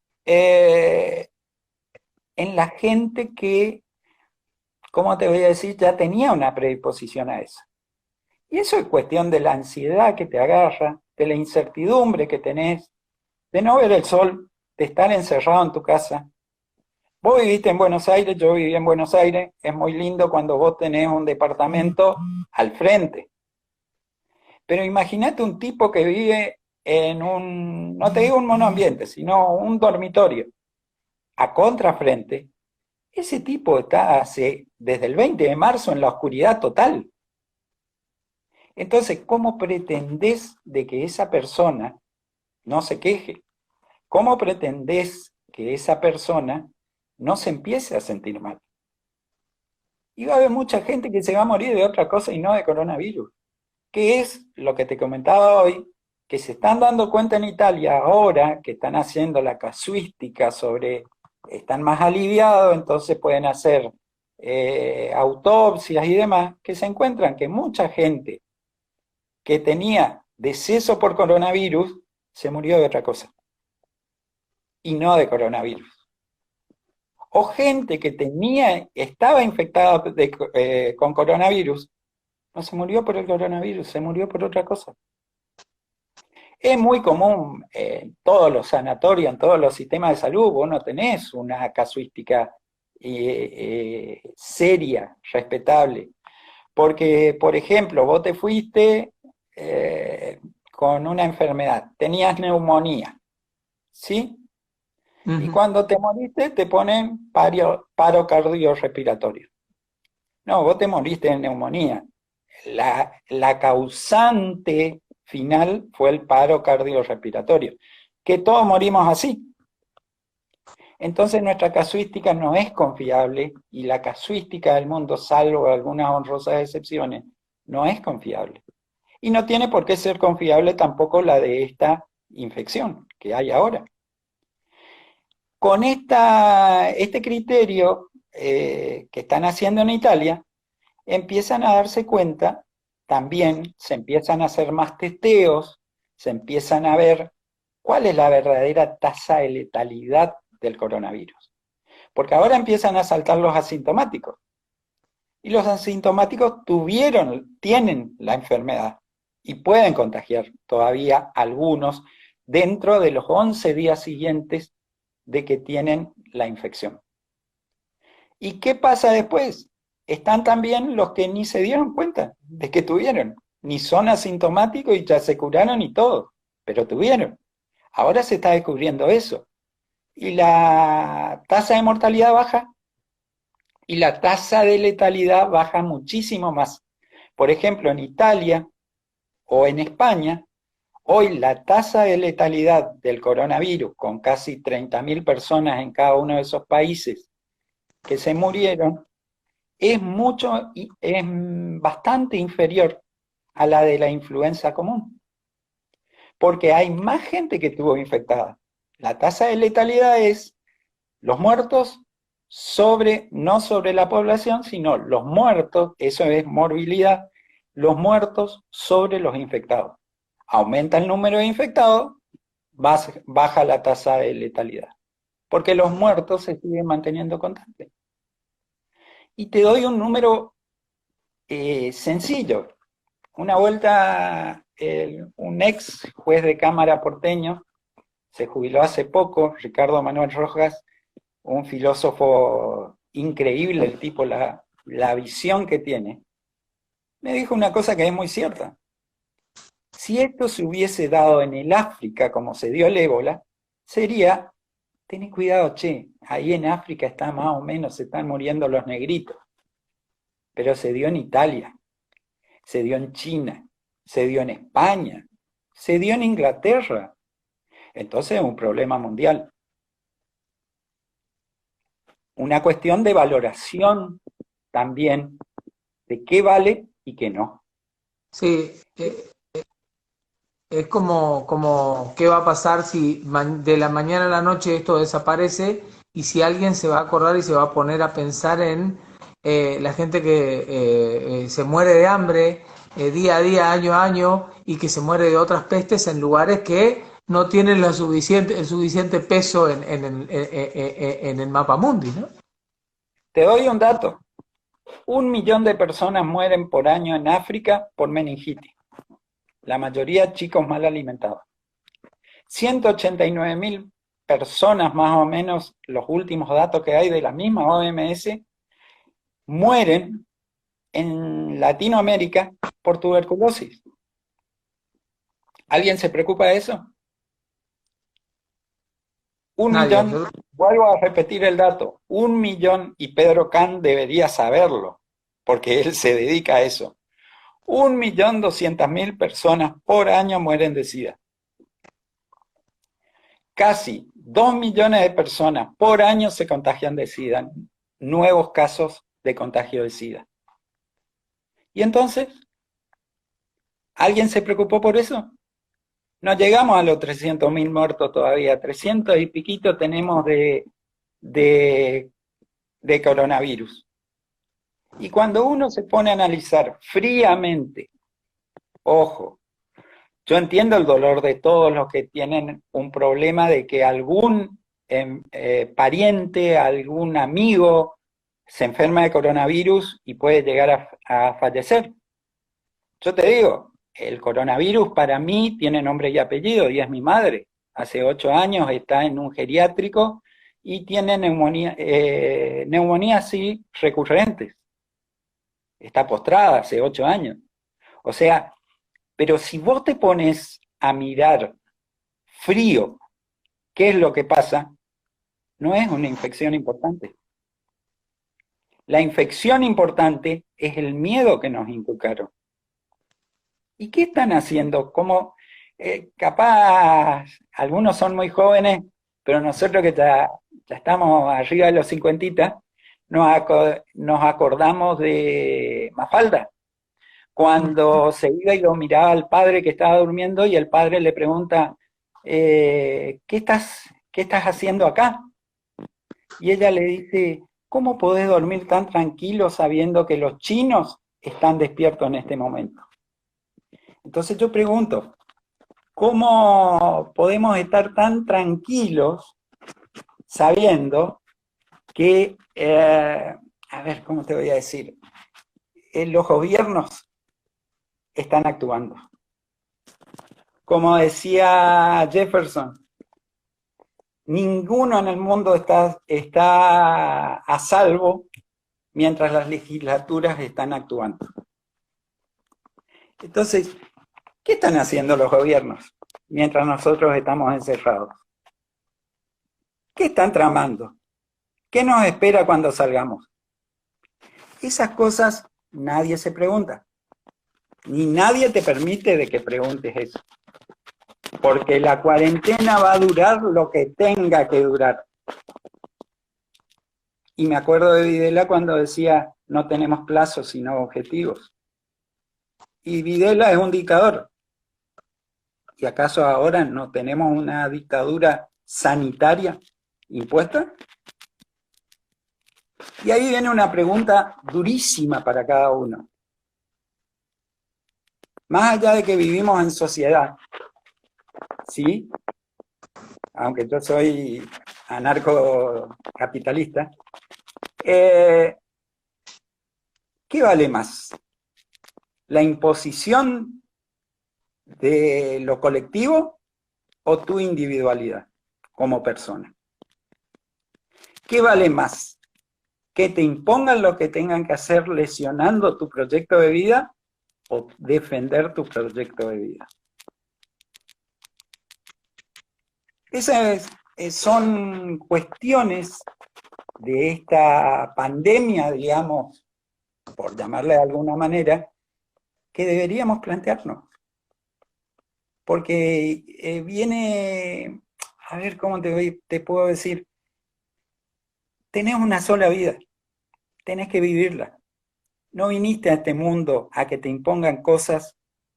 ¿cómo te voy a decir? Ya tenía una predisposición a eso. Y eso es cuestión de la ansiedad que te agarra, de la incertidumbre que tenés, de no ver el sol, de estar encerrado en tu casa. Vos viviste en Buenos Aires, yo viví en Buenos Aires, es muy lindo cuando vos tenés un departamento al frente. Pero imagínate un tipo que vive en no te digo un monoambiente, sino un dormitorio, a contrafrente. Ese tipo está desde el 20 de marzo en la oscuridad total. Entonces, ¿cómo pretendés de que esa persona no se queje? ¿Cómo pretendés que esa persona no se empiece a sentir mal? Y va a haber mucha gente que se va a morir de otra cosa y no de coronavirus, que es lo que te comentaba hoy, que se están dando cuenta en Italia ahora, que están haciendo la casuística están más aliviados, entonces pueden hacer autopsias y demás, que se encuentran que mucha gente que tenía deceso por coronavirus se murió de otra cosa, y no de coronavirus. O gente que estaba infectada con coronavirus, no se murió por el coronavirus, se murió por otra cosa. Es muy común en todos los sanatorios, en todos los sistemas de salud, vos no tenés una casuística seria, respetable. Porque, por ejemplo, vos te fuiste con una enfermedad, tenías neumonía, ¿sí? Y cuando te moriste te ponen paro cardiorrespiratorio. No, vos te moriste de neumonía. La causante final fue el paro cardiorrespiratorio, que todos morimos así. Entonces nuestra casuística no es confiable y la casuística del mundo, salvo algunas honrosas excepciones, no es confiable. Y no tiene por qué ser confiable tampoco la de esta infección que hay ahora. Con este criterio que están haciendo en Italia, empiezan a darse cuenta, también se empiezan a hacer más testeos, se empiezan a ver cuál es la verdadera tasa de letalidad del coronavirus. Porque ahora empiezan a saltar los asintomáticos. Y los asintomáticos tienen la enfermedad y pueden contagiar todavía algunos dentro de los 11 días siguientes de que tienen la infección. ¿Y qué pasa después? Están también los que ni se dieron cuenta de que tuvieron, ni son asintomáticos y ya se curaron y todo, pero tuvieron. Ahora se está descubriendo eso. Y la tasa de mortalidad baja y la tasa de letalidad baja muchísimo más. Por ejemplo, en Italia o en España, hoy la tasa de letalidad del coronavirus, con casi 30.000 personas en cada uno de esos países que se murieron, es bastante inferior a la de la influenza común, porque hay más gente que estuvo infectada. La tasa de letalidad es los muertos no sobre la población, sino los muertos, eso es morbilidad, los muertos sobre los infectados. Aumenta el número de infectados, baja la tasa de letalidad, porque los muertos se siguen manteniendo constantes. Y te doy un número sencillo. Una vuelta, un ex juez de Cámara porteño, se jubiló hace poco, Ricardo Manuel Rojas, un filósofo increíble, el tipo, la visión que tiene, me dijo una cosa que es muy cierta. Si esto se hubiese dado en el África, como se dio el ébola, sería, tened cuidado, che, ahí en África está más o menos, se están muriendo los negritos. Pero se dio en Italia, se dio en China, se dio en España, se dio en Inglaterra. Entonces es un problema mundial. Una cuestión de valoración también de qué vale y qué no. Sí, es como qué va a pasar si de la mañana a la noche esto desaparece y si alguien se va a acordar y se va a poner a pensar en la gente que se muere de hambre día a día, año a año y que se muere de otras pestes en lugares que no tienen el suficiente peso en el mapa mundi, ¿no? Te doy un dato. 1 millón de personas mueren por año en África por meningitis. La mayoría chicos mal alimentados. 189.000 personas más o menos, los últimos datos que hay de la misma OMS, mueren en Latinoamérica por tuberculosis. ¿Alguien se preocupa de eso? Un Nadie. millón, vuelvo a repetir el dato, 1 millón, y Pedro Can debería saberlo, porque él se dedica a eso. 1.200.000 personas por año mueren de SIDA. Casi 2 millones de personas por año se contagian de SIDA, nuevos casos de contagio de SIDA. ¿Y entonces? ¿Alguien se preocupó por eso? No llegamos a los 300.000 muertos todavía, 300 y piquito tenemos de coronavirus. Y cuando uno se pone a analizar fríamente, ojo, yo entiendo el dolor de todos los que tienen un problema de que algún pariente, algún amigo se enferma de coronavirus y puede llegar a fallecer. Yo te digo, el coronavirus para mí tiene nombre y apellido y es mi madre. Hace 8 años está en un geriátrico y tiene neumonías sí recurrentes. Está postrada hace 8 años. O sea, pero si vos te pones a mirar frío qué es lo que pasa, no es una infección importante. La infección importante es el miedo que nos inculcaron. ¿Y qué están haciendo? Como capaz, algunos son muy jóvenes, pero nosotros que ya estamos arriba de los 50, nos acordamos de Mafalda, cuando se iba y lo miraba al padre que estaba durmiendo y el padre le pregunta, ¿qué estás haciendo acá? Y ella le dice, ¿cómo podés dormir tan tranquilo sabiendo que los chinos están despiertos en este momento? Entonces yo pregunto, ¿cómo podemos estar tan tranquilos sabiendo que, a ver, ¿cómo te voy a decir? Los gobiernos están actuando. Como decía Jefferson, ninguno en el mundo está a salvo mientras las legislaturas están actuando. Entonces, ¿qué están haciendo los gobiernos mientras nosotros estamos encerrados? ¿Qué están tramando? ¿Qué nos espera cuando salgamos? Esas cosas nadie se pregunta. Ni nadie te permite de que preguntes eso. Porque la cuarentena va a durar lo que tenga que durar. Y me acuerdo de Videla cuando decía, no tenemos plazos sino objetivos. Y Videla es un dictador. ¿Y acaso ahora no tenemos una dictadura sanitaria impuesta? Y ahí viene una pregunta durísima para cada uno. Más allá de que vivimos en sociedad, ¿sí? Aunque yo soy anarcocapitalista, ¿qué vale más? ¿La imposición de lo colectivo o tu individualidad como persona? ¿Qué vale más? ¿Que te impongan lo que tengan que hacer lesionando tu proyecto de vida o defender tu proyecto de vida? Esas son cuestiones de esta pandemia, digamos, por llamarle de alguna manera, que deberíamos plantearnos. Porque viene, a ver cómo te puedo decir, tenés una sola vida, tenés que vivirla. No viniste a este mundo a que te impongan cosas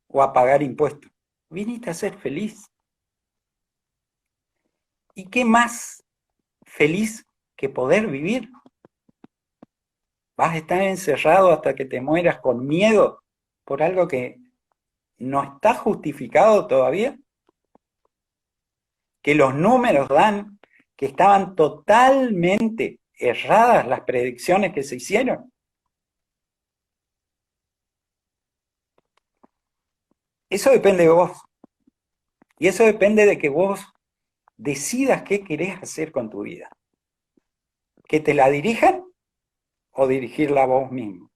o a pagar impuestos. Viniste a ser feliz. ¿Y qué más feliz que poder vivir? ¿Vas a estar encerrado hasta que te mueras con miedo por algo que no está justificado todavía? Que los números dan que estaban totalmente erradas las predicciones que se hicieron. Eso depende de vos. Y eso depende de que vos decidas qué querés hacer con tu vida. Que te la dirijan o dirigirla vos mismo.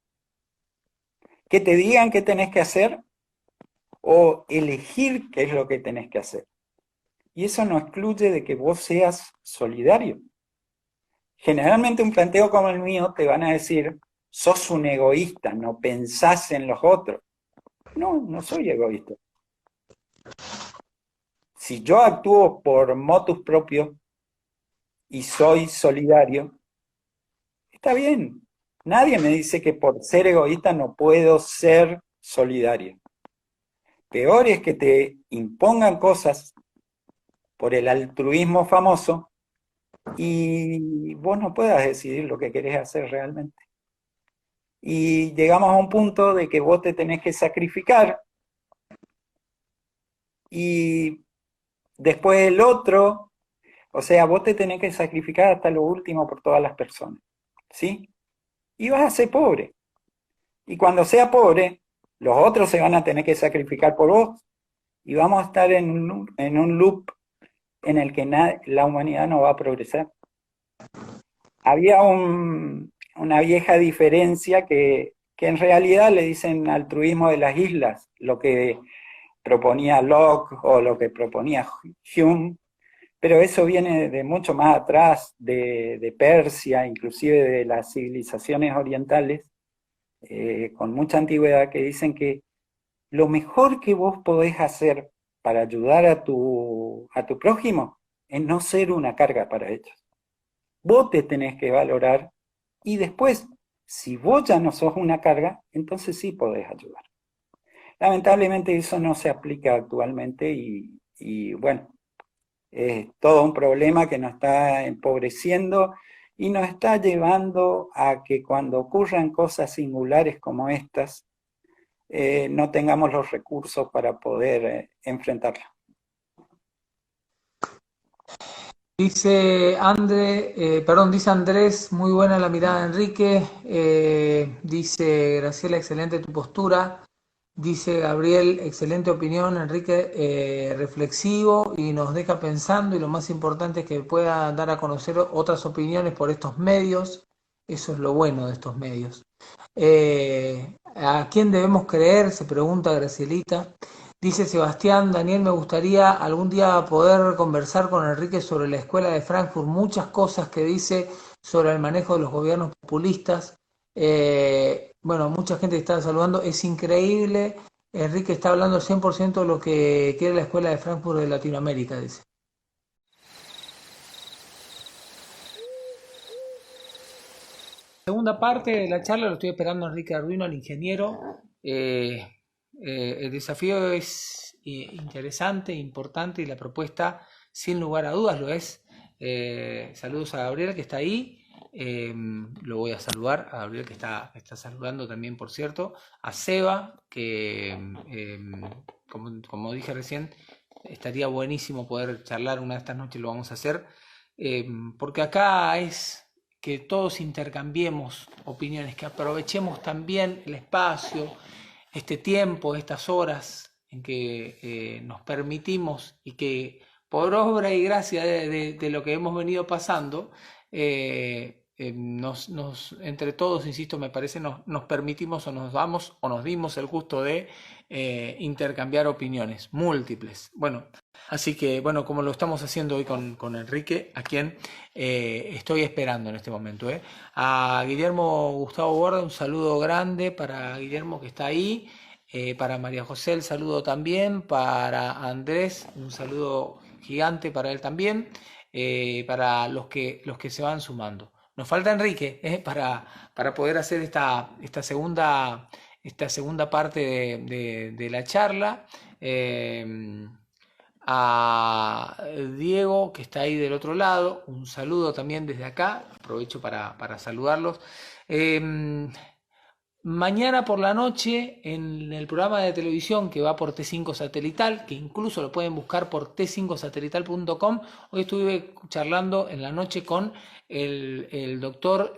Que te digan qué tenés que hacer o elegir qué es lo que tenés que hacer. Y eso no excluye de que vos seas solidario. Generalmente un planteo como el mío te van a decir, sos un egoísta, no pensás en los otros. No, no soy egoísta. Si yo actúo por motus propio y soy solidario, está bien. Nadie me dice que por ser egoísta no puedo ser solidario. Peor es que te impongan cosas por el altruismo famoso y vos no puedas decidir lo que querés hacer realmente. Y llegamos a un punto de que vos te tenés que sacrificar y después el otro, o sea, vos te tenés que sacrificar hasta lo último por todas las personas, ¿sí? Y vas a ser pobre. Y cuando sea pobre, los otros se van a tener que sacrificar por vos y vamos a estar en un loop en el que la humanidad no va a progresar. Había una vieja diferencia que en realidad le dicen altruismo de las islas, lo que proponía Locke o lo que proponía Hume, pero eso viene de mucho más atrás, de Persia, inclusive de las civilizaciones orientales, con mucha antigüedad, que dicen que lo mejor que vos podés hacer para ayudar a tu prójimo es no ser una carga para ellos. Vos te tenés que valorar y después, si vos ya no sos una carga, entonces sí podés ayudar. Lamentablemente eso no se aplica actualmente y bueno, es todo un problema que nos está empobreciendo y nos está llevando a que cuando ocurran cosas singulares como estas, no tengamos los recursos para poder enfrentarlas. Dice Andrés, muy buena la mirada de Enrique. Dice Graciela, excelente tu postura. Dice Gabriel, excelente opinión, Enrique, reflexivo y nos deja pensando y lo más importante es que pueda dar a conocer otras opiniones por estos medios. Eso es lo bueno de estos medios. ¿A quién debemos creer? Se pregunta Gracielita. Dice Sebastián, Daniel, me gustaría algún día poder conversar con Enrique sobre la escuela de Frankfurt, muchas cosas que dice sobre el manejo de los gobiernos populistas. Bueno, mucha gente está saludando, es increíble. Enrique está hablando 100% de lo que quiere la escuela de Frankfurt de Latinoamérica, dice. Segunda parte de la charla, lo estoy esperando a Enrique Arduino, el ingeniero. El desafío es interesante, importante y la propuesta, sin lugar a dudas, lo es. Saludos a Gabriel que está ahí. Lo voy a saludar a Gabriel, que está saludando también, por cierto, a Seba, que como dije recién, estaría buenísimo poder charlar una de estas noches, lo vamos a hacer, porque acá es que todos intercambiemos opiniones, que aprovechemos también el espacio, este tiempo, estas horas en que nos permitimos y que por obra y gracia de lo que hemos venido pasando, entre todos, insisto, me parece, nos permitimos o nos damos o nos dimos el gusto de intercambiar opiniones múltiples. Bueno, así que, bueno, como lo estamos haciendo hoy con Enrique, a quien estoy esperando en este momento. A Guillermo Gustavo Borda, un saludo grande para Guillermo, que está ahí. Para María José, el saludo también. Para Andrés, un saludo gigante para él también. Para los que se van sumando. Nos falta Enrique para poder hacer esta segunda parte de la charla. A Diego, que está ahí del otro lado, un saludo también desde acá, aprovecho para saludarlos. Mañana por la noche, en el programa de televisión que va por T5 Satelital, que incluso lo pueden buscar por t5satelital.com, hoy estuve charlando en la noche con el doctor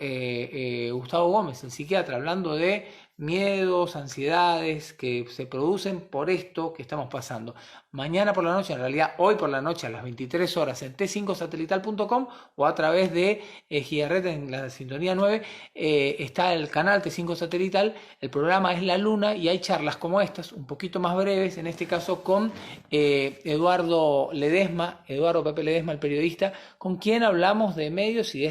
Gustavo Gómez, el psiquiatra, hablando de miedos, ansiedades que se producen por esto que estamos pasando. Mañana por la noche, en realidad hoy por la noche a las 23 horas en t5satelital.com o a través de Gigaret en la sintonía 9, está el canal T5 Satelital, el programa es La Luna y hay charlas como estas, un poquito más breves, en este caso con Eduardo Pepe Ledesma, el periodista, con quien hablamos de medios y de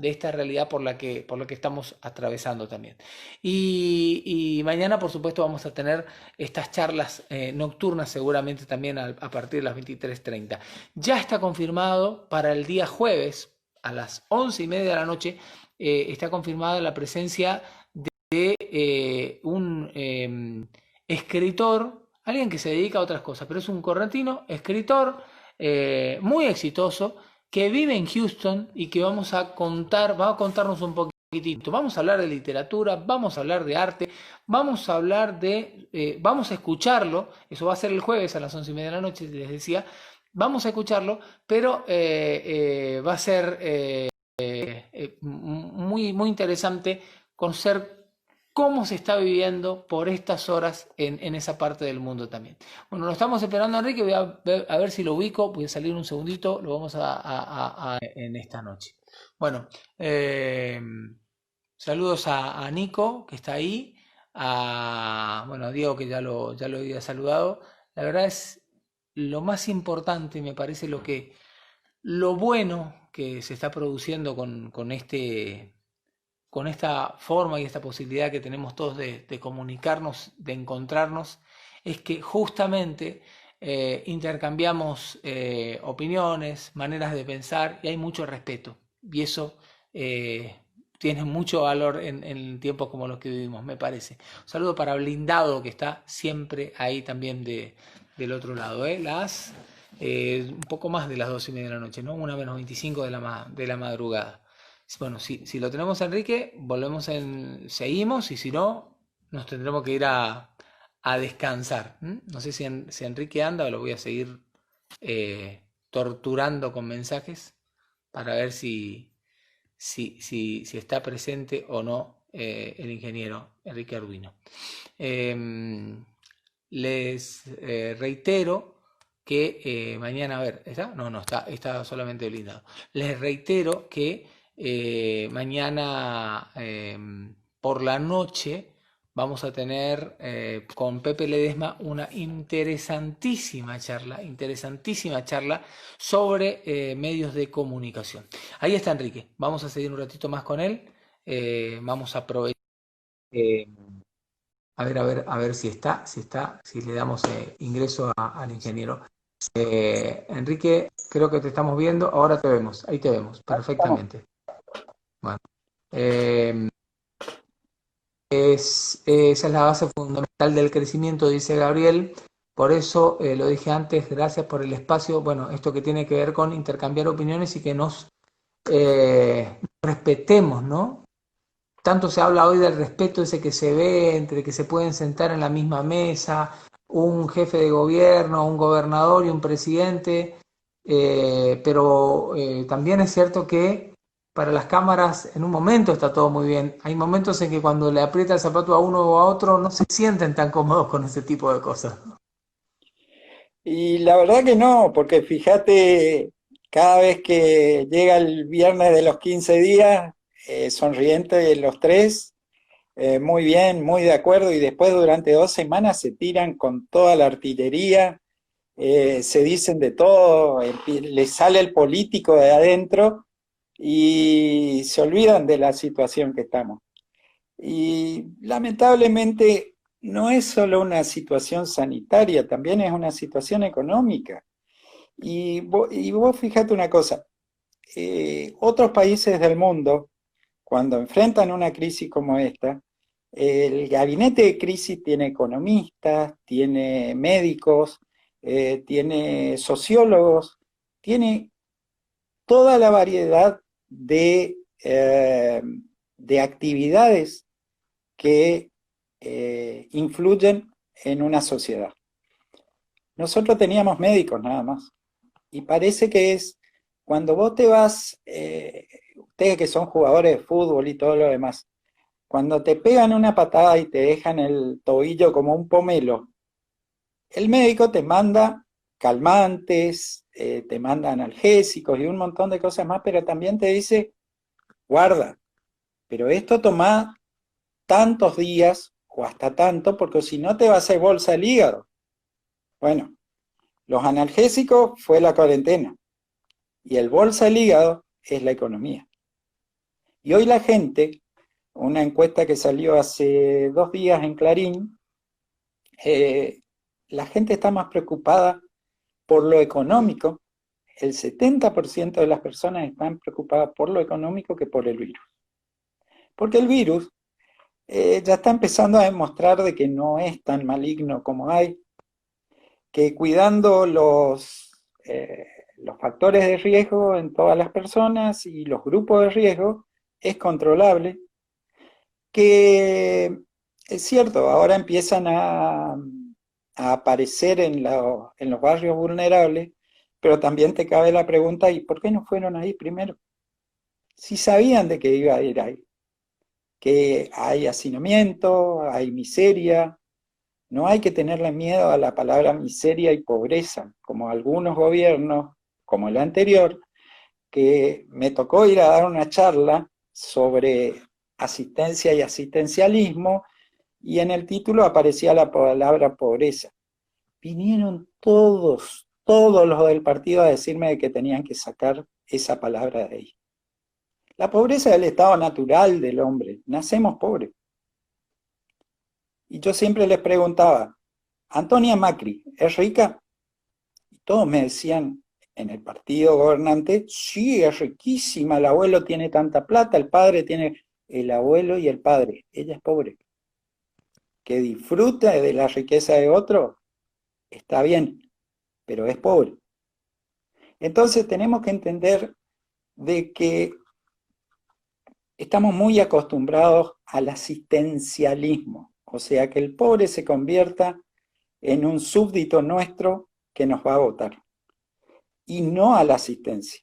esta realidad por la que estamos atravesando también. Y mañana, por supuesto, vamos a tener estas charlas nocturnas seguramente también a partir de las 23:30. Ya está confirmado para el día jueves a las 11:30 de la noche, está confirmada la presencia de un escritor, alguien que se dedica a otras cosas, pero es un correntino, escritor muy exitoso, que vive en Houston y que va a contarnos un poquitito. Vamos a hablar de literatura, vamos a hablar de arte, vamos a escucharlo, eso va a ser el jueves a las 11:30 de la noche, les decía, vamos a escucharlo, pero va a ser muy, muy interesante conocer cómo se está viviendo por estas horas en esa parte del mundo también. Bueno, lo estamos esperando, Enrique, voy a ver si lo ubico, voy a salir un segundito, lo vamos a en esta noche. Bueno, saludos a Nico, que está ahí, a Diego, que ya lo había saludado. La verdad es lo más importante, me parece, lo bueno que se está produciendo con esta forma y esta posibilidad que tenemos todos de comunicarnos, de encontrarnos, es que justamente intercambiamos opiniones, maneras de pensar y hay mucho respeto. Y eso tiene mucho valor en tiempos como los que vivimos, me parece. Un saludo para Blindado, que está siempre ahí también del otro lado. Un poco más de las 12:30 de la noche, ¿no? 1:25 de la madrugada. Bueno, si lo tenemos, Enrique, seguimos, y si no, nos tendremos que ir a descansar. No sé si Enrique anda o lo voy a seguir torturando con mensajes para ver si está presente o no el ingeniero Enrique Arduino. Les reitero que mañana, a ver, ¿está? No, está solamente Blindado. Les reitero que mañana por la noche vamos a tener con Pepe Ledesma una interesantísima charla sobre medios de comunicación. Ahí está Enrique, vamos a seguir un ratito más con él, vamos a aprovechar, a ver si le damos ingreso al ingeniero. Enrique, creo que te estamos viendo, ahora te vemos, ahí te vemos, perfectamente. Bueno, esa es la base fundamental del crecimiento, dice Gabriel. Por eso lo dije antes, gracias por el espacio. Bueno, esto que tiene que ver con intercambiar opiniones y que nos respetemos respetemos, ¿no? Tanto se habla hoy del respeto ese que se ve, entre que se pueden sentar en la misma mesa, un jefe de gobierno, un gobernador y un presidente, pero también es cierto que para las cámaras en un momento está todo muy bien. Hay momentos en que cuando le aprieta el zapato a uno o a otro no se sienten tan cómodos con ese tipo de cosas. Y la verdad que no, porque fíjate, cada vez que llega el viernes de los 15 días, sonrientes los tres, muy bien, muy de acuerdo, y después durante 2 semanas se tiran con toda la artillería, se dicen de todo, les sale el político de adentro y se olvidan de la situación que estamos. Y lamentablemente no es solo una situación sanitaria, también es una situación económica. Y vos fíjate una cosa, otros países del mundo, cuando enfrentan una crisis como esta, el gabinete de crisis tiene economistas, tiene médicos, tiene sociólogos, tiene toda la variedad de actividades que influyen en una sociedad. Nosotros teníamos médicos nada más. Y parece que es cuando vos te vas, ustedes que son jugadores de fútbol y todo lo demás, cuando te pegan una patada y te dejan el tobillo como un pomelo, el médico te manda calmantes, te manda analgésicos y un montón de cosas más, pero también te dice, guarda, pero esto toma tantos días o hasta tanto, porque si no te va a hacer bolsa el hígado. Bueno, los analgésicos fue la cuarentena y el bolsa del hígado es la economía. Y hoy la gente, una encuesta que salió hace 2 días en Clarín, la gente está más preocupada por lo económico. El 70% de las personas están preocupadas por lo económico que por el virus. Porque el virus ya está empezando a demostrar de que no es tan maligno como hay, que cuidando los factores de riesgo en todas las personas y los grupos de riesgo es controlable, que es cierto, ahora empiezan a aparecer en los barrios vulnerables, pero también te cabe la pregunta, ¿y por qué no fueron ahí primero? Si sabían de que iba a ir ahí, que hay hacinamiento, hay miseria. No hay que tenerle miedo a la palabra miseria y pobreza, como algunos gobiernos, como el anterior, que me tocó ir a dar una charla sobre asistencia y asistencialismo, y en el título aparecía la palabra pobreza. Vinieron todos los del partido a decirme de que tenían que sacar esa palabra de ahí. La pobreza es el estado natural del hombre, nacemos pobres. Y yo siempre les preguntaba, ¿Antonia Macri es rica? Y todos me decían en el partido gobernante, sí, es riquísima, el abuelo tiene tanta plata, el padre tiene, el abuelo y el padre, ella es pobre. Que disfruta de la riqueza de otro, está bien, pero es pobre. Entonces tenemos que entender de que estamos muy acostumbrados al asistencialismo, o sea, que el pobre se convierta en un súbdito nuestro que nos va a votar, y no a la asistencia.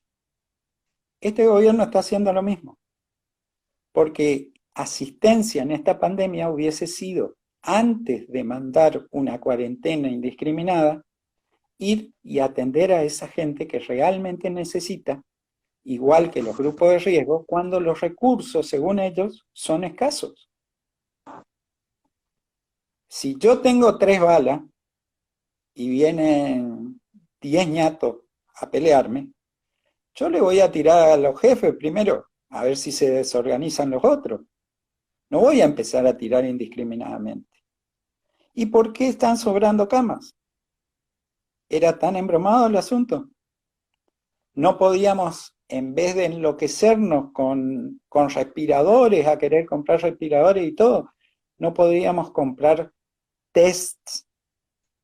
Este gobierno está haciendo lo mismo, porque asistencia en esta pandemia hubiese sido, antes de mandar una cuarentena indiscriminada, ir y atender a esa gente que realmente necesita, igual que los grupos de riesgo, cuando los recursos, según ellos, son escasos. Si yo tengo 3 balas y vienen 10 ñatos a pelearme, yo le voy a tirar a los jefes primero, a ver si se desorganizan los otros. No voy a empezar a tirar indiscriminadamente. ¿Y por qué están sobrando camas? ¿Era tan embromado el asunto? No podíamos, en vez de enloquecernos con respiradores, a querer comprar respiradores y todo, no podíamos comprar tests,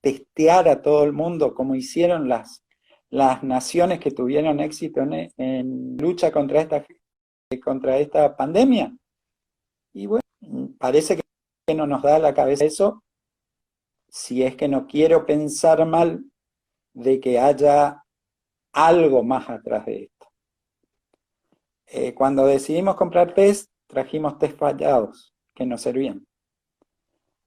testear a todo el mundo, como hicieron las naciones que tuvieron éxito en lucha contra esta contra esta pandemia. Y bueno, parece que no nos da la cabeza eso, si es que no quiero pensar mal de que haya algo más atrás de esto. Cuando decidimos comprar test, trajimos test fallados que no servían.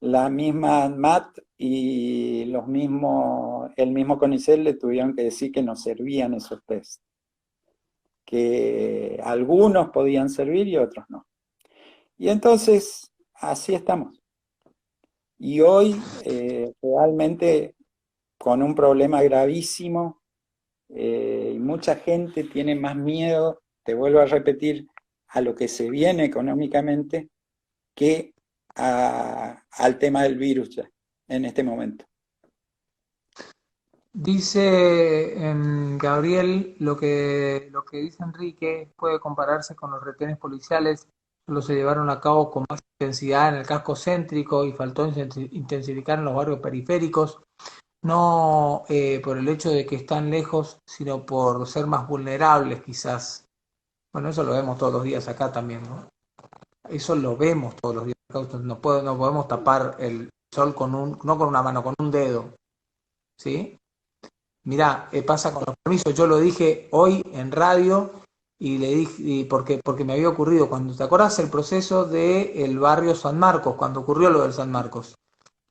La misma ANMAT y el mismo CONICET le tuvieron que decir que no servían esos test, que algunos podían servir y otros no. Y entonces, así estamos. Y hoy, realmente, con un problema gravísimo, y mucha gente tiene más miedo, te vuelvo a repetir, a lo que se viene económicamente que al tema del virus ya, en este momento. Dice Gabriel, lo que dice Enrique puede compararse con los retenes policiales, solo se llevaron a cabo con más intensidad en el casco céntrico y faltó intensificar en los barrios periféricos, no por el hecho de que están lejos, sino por ser más vulnerables quizás. Bueno, eso lo vemos todos los días acá también, ¿no? Eso lo vemos todos los días acá, no podemos tapar el sol no con una mano, con un dedo, ¿sí? Mirá, pasa con los permisos, yo lo dije hoy en radio y le dije, porque me había ocurrido, cuando te acordás el proceso del barrio San Marcos, cuando ocurrió lo del San Marcos.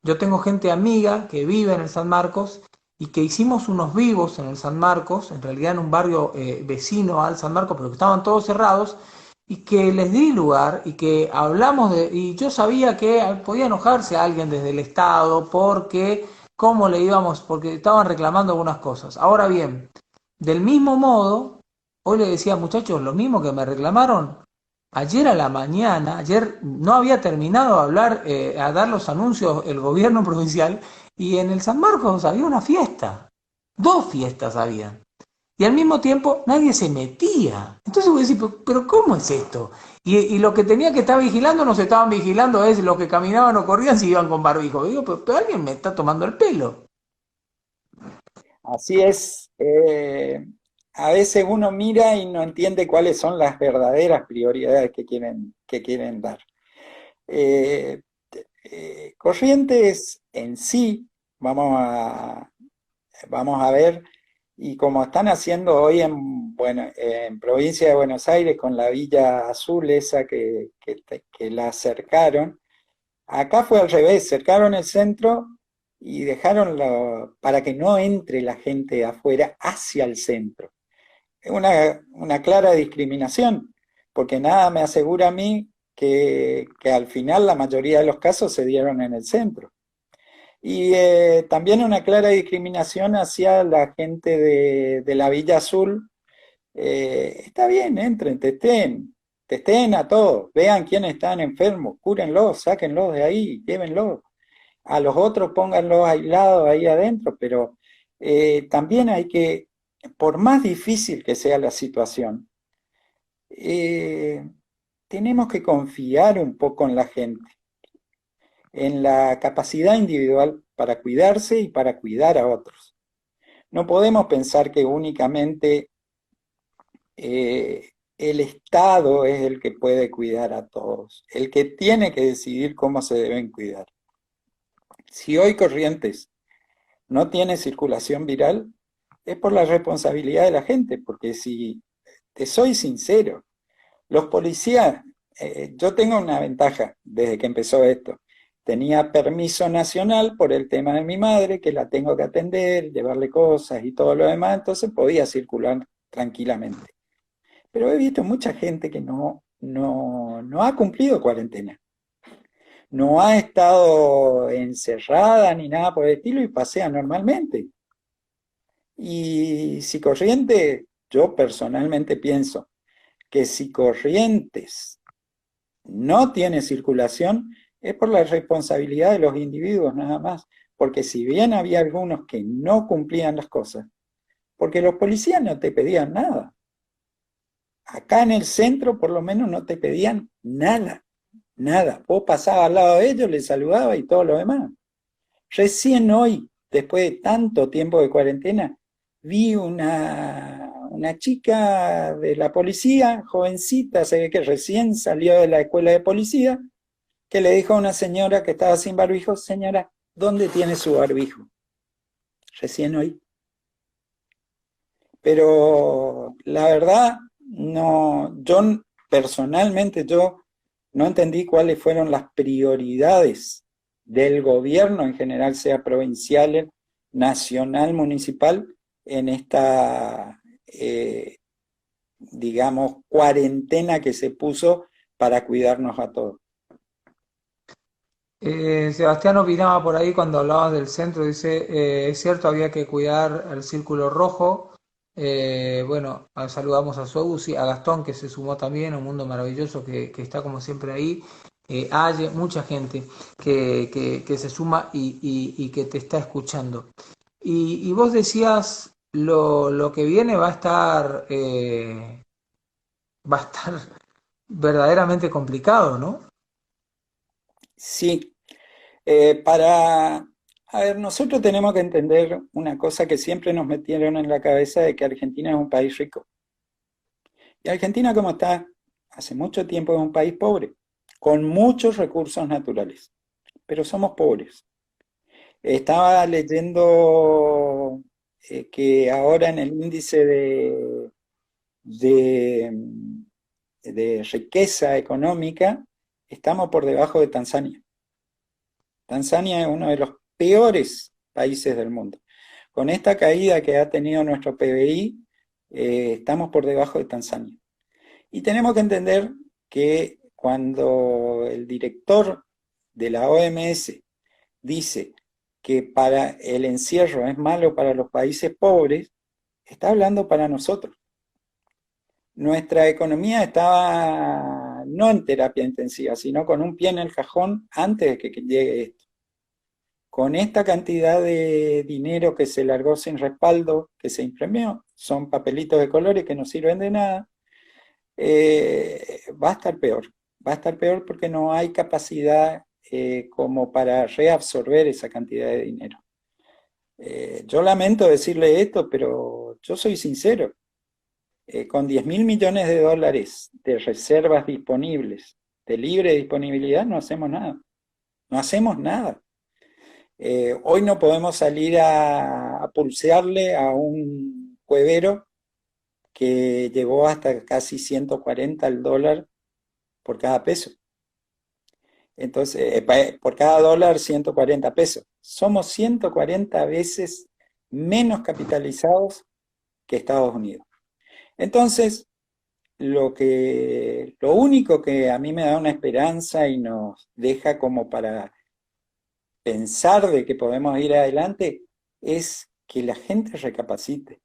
Yo tengo gente amiga que vive en el San Marcos y que hicimos unos vivos en el San Marcos, en realidad en un barrio vecino al San Marcos, pero que estaban todos cerrados, y que les di lugar y que hablamos y yo sabía que podía enojarse a alguien desde el Estado porque cómo le íbamos, porque estaban reclamando algunas cosas. Ahora bien, del mismo modo, hoy le decía, muchachos, lo mismo que me reclamaron ayer a la mañana, ayer no había terminado de hablar, a dar los anuncios el gobierno provincial, y en el San Marcos había una fiesta, 2 fiestas habían. Y al mismo tiempo nadie se metía. Entonces voy a decir, pero ¿cómo es esto? Y lo que tenía que estar vigilando no se estaban vigilando, es los que caminaban o corrían si iban con barbijo. Digo, pero alguien me está tomando el pelo. Así es, a veces uno mira y no entiende cuáles son las verdaderas prioridades que quieren dar. Corrientes en sí, vamos a ver, y como están haciendo hoy en provincia de Buenos Aires con la Villa Azul esa que la acercaron, acá fue al revés, cercaron el centro y dejaron para que no entre la gente de afuera hacia el centro. Es una clara discriminación, porque nada me asegura a mí que al final la mayoría de los casos se dieron en el centro. Y también una clara discriminación hacia la gente de la Villa Azul. Está bien, entren, testen a todos, vean quiénes están enfermos, cúrenlos, sáquenlos de ahí, llévenlos. A los otros pónganlos aislados ahí adentro, pero también hay que, por más difícil que sea la situación, tenemos que confiar un poco en la gente, en la capacidad individual para cuidarse y para cuidar a otros. No podemos pensar que únicamente el Estado es el que puede cuidar a todos, el que tiene que decidir cómo se deben cuidar. Si hoy Corrientes no tiene circulación viral, es por la responsabilidad de la gente, porque si te soy sincero, los policías, yo tengo una ventaja desde que empezó esto. Tenía permiso nacional por el tema de mi madre, que la tengo que atender, llevarle cosas y todo lo demás, entonces podía circular tranquilamente. Pero he visto mucha gente que no ha cumplido cuarentena. No ha estado encerrada ni nada por el estilo y pasea normalmente. Y si Corrientes, yo personalmente pienso que si Corrientes no tiene circulación, es por la responsabilidad de los individuos nada más. Porque si bien había algunos que no cumplían las cosas, porque los policías no te pedían nada. Acá en el centro por lo menos no te pedían nada, nada. Vos pasabas al lado de ellos, les saludabas y todo lo demás. Recién hoy, después de tanto tiempo de cuarentena, vi una una chica de la policía, jovencita, se ve que recién salió de la escuela de policía, que le dijo a una señora que estaba sin barbijo: señora, ¿dónde tiene su barbijo? Recién hoy. Pero la verdad, no, yo personalmente yo no entendí cuáles fueron las prioridades del gobierno en general, sea provincial, nacional, municipal, en esta, digamos, cuarentena que se puso para cuidarnos a todos. Sebastián opinaba por ahí cuando hablabas del centro, dice, es cierto, había que cuidar el círculo rojo. Bueno, saludamos a Sousi, a Gastón que se sumó también, un mundo maravilloso que está como siempre ahí. Hay mucha gente que se suma y que te está escuchando. Y vos decías, lo que viene va a estar verdaderamente complicado, ¿no? Sí, a ver, nosotros tenemos que entender una cosa que siempre nos metieron en la cabeza, de que Argentina es un país rico. Y Argentina, como está hace mucho tiempo, es un país pobre, con muchos recursos naturales, pero somos pobres. Estaba leyendo que ahora en el índice de, de riqueza económica estamos por debajo de Tanzania. Tanzania es uno de los peores países del mundo. Con esta caída que ha tenido nuestro PBI, estamos por debajo de Tanzania. Y tenemos que entender que cuando el director de la OMS dice que para el encierro es malo para los países pobres, está hablando para nosotros. Nuestra economía estaba no en terapia intensiva, sino con un pie en el cajón antes de que llegue esto. Con esta cantidad de dinero que se largó sin respaldo, que se imprimió, son papelitos de colores que no sirven de nada, va a estar peor. Va a estar peor porque no hay capacidad como para reabsorber esa cantidad de dinero. Yo lamento decirle esto, pero yo soy sincero. Con 10.000 millones de dólares de reservas disponibles, de libre disponibilidad, no hacemos nada. No hacemos nada. Hoy no podemos salir a pulsearle a un cuevero que llegó hasta casi 140 el dólar por cada peso. Entonces, por cada dólar, 140 pesos. Somos 140 veces menos capitalizados que Estados Unidos. Entonces, lo único que a mí me da una esperanza y nos deja como para pensar de que podemos ir adelante es que la gente recapacite,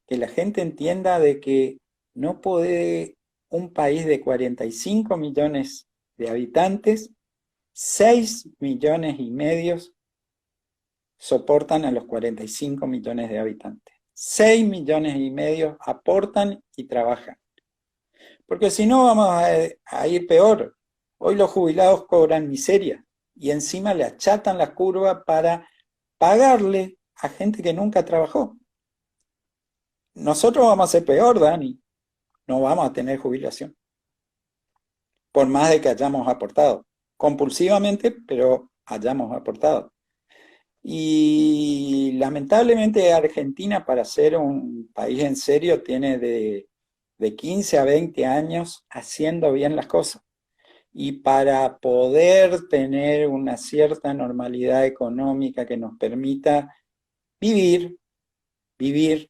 que la gente entienda de que no puede un país de 45 millones de habitantes, 6,5 millones soportan a los 45 millones de habitantes. 6,5 millones aportan y trabajan. Porque si no vamos a ir peor. Hoy los jubilados cobran miseria y encima le achatan la curva para pagarle a gente que nunca trabajó. Nosotros vamos a ser peor, Dani. No vamos a tener jubilación. Por más de que hayamos aportado. Compulsivamente, pero hayamos aportado. Y lamentablemente Argentina, para ser un país en serio, tiene de 15 a 20 años haciendo bien las cosas. Y para poder tener una cierta normalidad económica que nos permita vivir,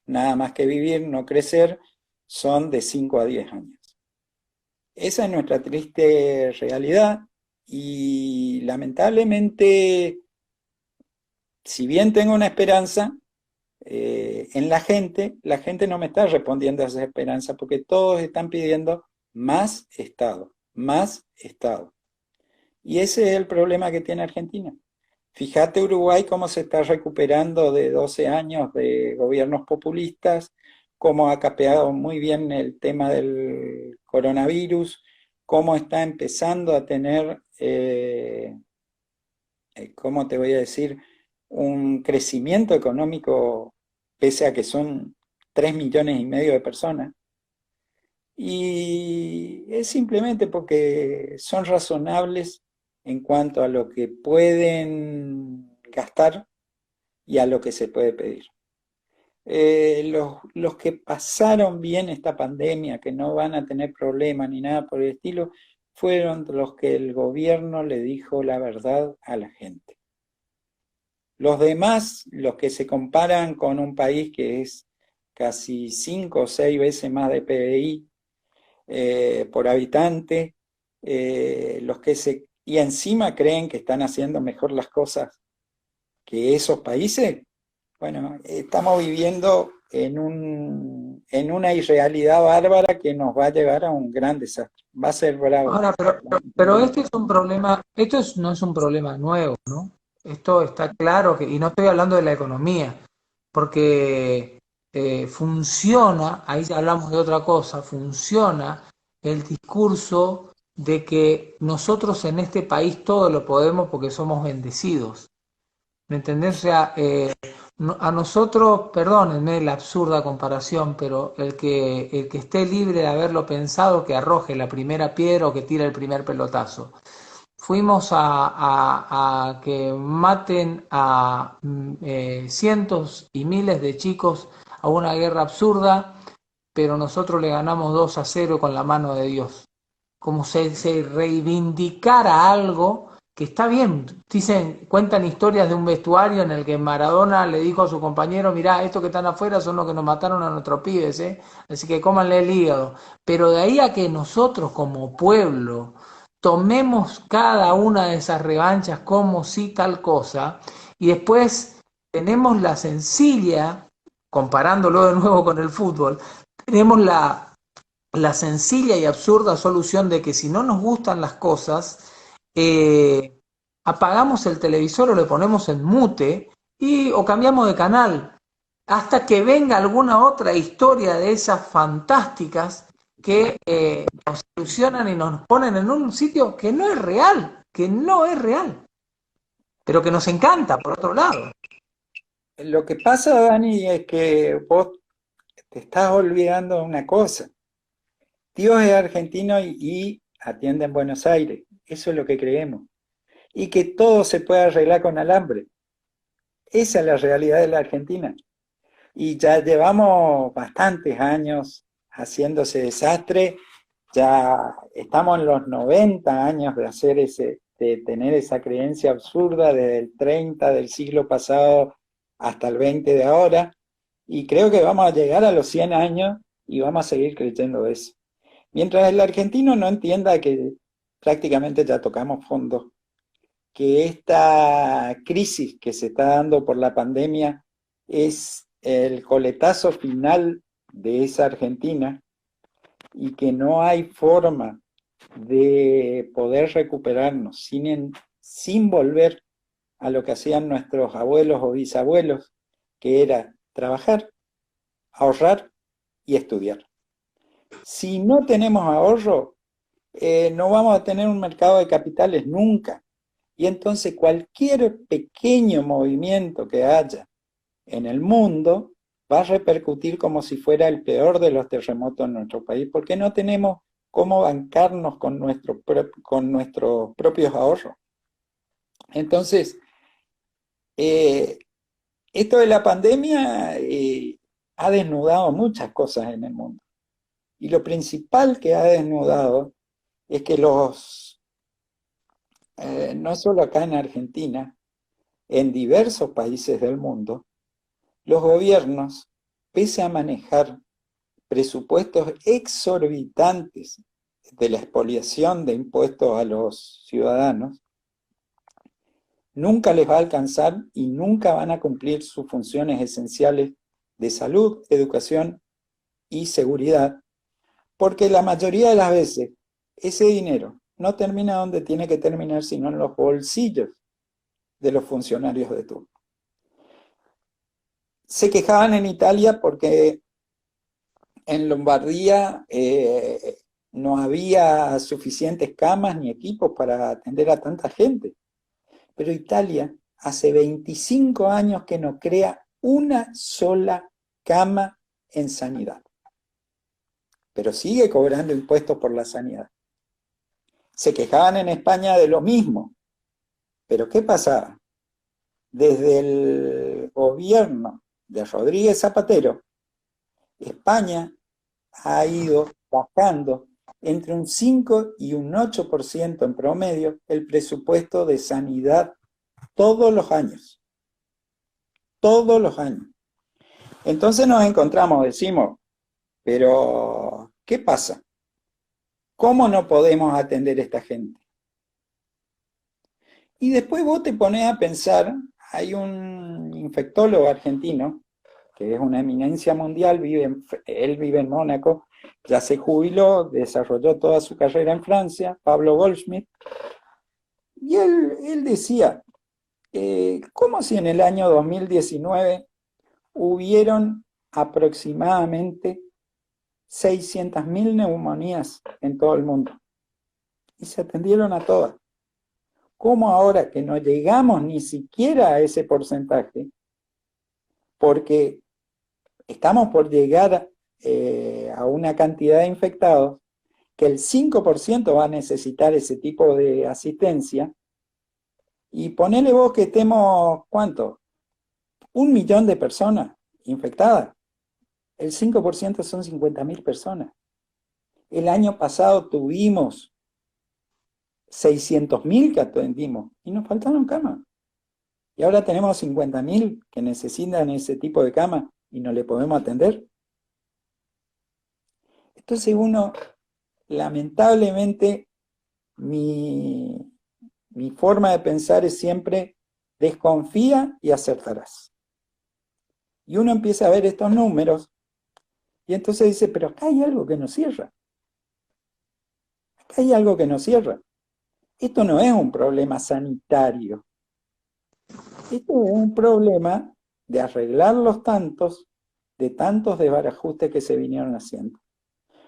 nada más que vivir, no crecer, son de 5 a 10 años. Esa es nuestra triste realidad y lamentablemente, si bien tengo una esperanza en la gente no me está respondiendo a esa esperanza porque todos están pidiendo más Estado, más Estado. Y ese es el problema que tiene Argentina. Fíjate Uruguay cómo se está recuperando de 12 años de gobiernos populistas, cómo ha capeado muy bien el tema del coronavirus, cómo está empezando a tener, ¿cómo te voy a decir?, un crecimiento económico, pese a que son 3,5 millones de personas. Y es simplemente porque son razonables en cuanto a lo que pueden gastar y a lo que se puede pedir. Los que pasaron bien esta pandemia, que no van a tener problemas ni nada por el estilo, fueron los que el gobierno le dijo la verdad a la gente. Los demás, los que se comparan con un país que es casi 5 o 6 veces más de PBI por habitante, y encima creen que están haciendo mejor las cosas que esos países. Bueno, estamos viviendo en una irrealidad bárbara que nos va a llevar a un gran desastre. Va a ser bravo. Ahora, pero este es un problema, no es un problema nuevo, ¿no? Esto está claro que, y no estoy hablando de la economía, porque funciona, ahí ya hablamos de otra cosa, funciona el discurso de que nosotros en este país todo lo podemos porque somos bendecidos. ¿Me entendés? O sea, a nosotros, perdónenme la absurda comparación, pero el que esté libre de haberlo pensado, que arroje la primera piedra o que tire el primer pelotazo. Fuimos a que maten a cientos y miles de chicos a una guerra absurda, pero nosotros le ganamos 2-0 con la mano de Dios. Como se reivindicara algo que está bien. Dicen, cuentan historias de un vestuario en el que Maradona le dijo a su compañero, mirá, estos que están afuera son los que nos mataron a nuestros pibes, así que cómanle el hígado. Pero de ahí a que nosotros como pueblo tomemos cada una de esas revanchas como si tal cosa, y después tenemos la sencilla, comparándolo de nuevo con el fútbol, tenemos la sencilla y absurda solución de que si no nos gustan las cosas, apagamos el televisor o le ponemos en mute o cambiamos de canal hasta que venga alguna otra historia de esas fantásticas que nos solucionan y nos ponen en un sitio que no es real, pero que nos encanta por otro lado. Lo que pasa, Dani, es que vos te estás olvidando de una cosa. Dios es argentino y atiende en Buenos Aires. Eso es lo que creemos. Y que todo se puede arreglar con alambre. Esa es la realidad de la Argentina. Y ya llevamos bastantes años haciéndose desastre. Ya estamos en los 90 años de tener esa creencia absurda desde el 30 del siglo pasado hasta el 20 de ahora. Y creo que vamos a llegar a los 100 años y vamos a seguir creyendo eso. Mientras el argentino no entienda que prácticamente ya tocamos fondo, que esta crisis que se está dando por la pandemia es el coletazo final de esa Argentina y que no hay forma de poder recuperarnos sin volver a lo que hacían nuestros abuelos o bisabuelos, que era trabajar, ahorrar y estudiar. Si no tenemos ahorro, no vamos a tener un mercado de capitales nunca. Y entonces cualquier pequeño movimiento que haya en el mundo va a repercutir como si fuera el peor de los terremotos en nuestro país, porque no tenemos cómo bancarnos con nuestros propios ahorros. Entonces, esto de la pandemia ha desnudado muchas cosas en el mundo. Y lo principal que ha desnudado es que no solo acá en Argentina, en diversos países del mundo, los gobiernos, pese a manejar presupuestos exorbitantes de la expoliación de impuestos a los ciudadanos, nunca les va a alcanzar y nunca van a cumplir sus funciones esenciales de salud, educación y seguridad, porque la mayoría de las veces ese dinero no termina donde tiene que terminar, sino en los bolsillos de los funcionarios de turno. Se quejaban en Italia porque en Lombardía no había suficientes camas ni equipos para atender a tanta gente. Pero Italia hace 25 años que no crea una sola cama en sanidad, pero sigue cobrando impuestos por la sanidad. Se quejaban en España de lo mismo, pero ¿qué pasaba? Desde el gobierno de Rodríguez Zapatero, España ha ido bajando entre un 5 y un 8% en promedio el presupuesto de sanidad todos los años. Todos los años. Entonces nos encontramos, decimos, pero ¿qué pasa? ¿Cómo no podemos atender a esta gente? Y después vos te pones a pensar, hay un infectólogo argentino, que es una eminencia mundial, él vive en Mónaco, ya se jubiló, desarrolló toda su carrera en Francia, Pablo Goldschmidt, y él decía, ¿cómo si en el año 2019 hubieron aproximadamente 600.000 neumonías en todo el mundo? Y se atendieron a todas. ¿Cómo ahora que no llegamos ni siquiera a ese porcentaje? Porque estamos por llegar a una cantidad de infectados que el 5% va a necesitar ese tipo de asistencia. Y ponele vos que estemos, ¿cuánto? 1 millón de personas infectadas. El 5% son 50.000 personas. El año pasado tuvimos 600.000 que atendimos y nos faltaron camas. Y ahora tenemos 50.000 que necesitan ese tipo de cama y no le podemos atender. Entonces uno, lamentablemente, mi forma de pensar es siempre desconfía y acertarás. Y uno empieza a ver estos números y entonces dice, pero acá hay algo que nos cierra. Acá hay algo que nos cierra. Esto no es un problema sanitario. Esto es un problema de arreglar de tantos desbarajustes que se vinieron haciendo.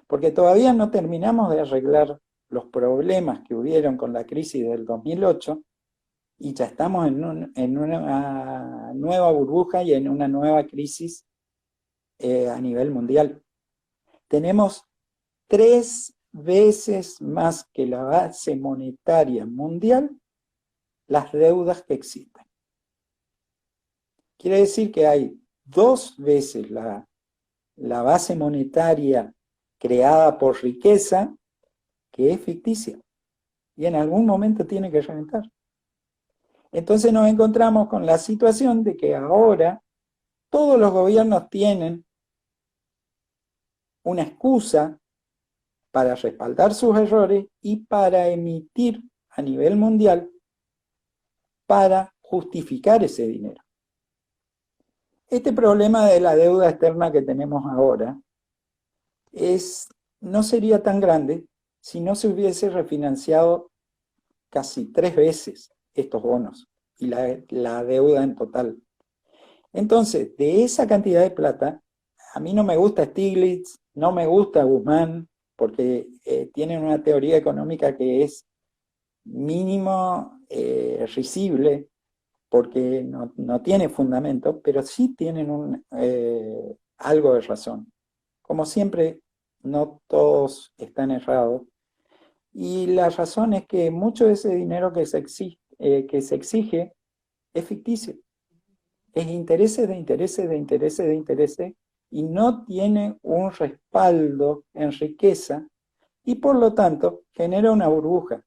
Porque todavía no terminamos de arreglar los problemas que hubieron con la crisis del 2008 y ya estamos en una nueva burbuja y en una nueva crisis a nivel mundial. Tenemos 3 veces más que la base monetaria mundial las deudas que existen. Quiere decir que hay 2 veces la base monetaria creada por riqueza que es ficticia y en algún momento tiene que reventar. Entonces nos encontramos con la situación de que ahora todos los gobiernos tienen una excusa para respaldar sus errores y para emitir a nivel mundial para justificar ese dinero. Este problema de la deuda externa que tenemos ahora no sería tan grande si no se hubiese refinanciado casi 3 veces estos bonos y la deuda en total. Entonces, de esa cantidad de plata, a mí no me gusta Stiglitz, no me gusta Guzmán, porque tienen una teoría económica que es mínimo risible, porque no tiene fundamento, pero sí tienen algo de razón. Como siempre, no todos están errados. Y la razón es que mucho de ese dinero que se exige es ficticio. Es intereses de intereses de intereses de intereses y no tiene un respaldo en riqueza y por lo tanto genera una burbuja,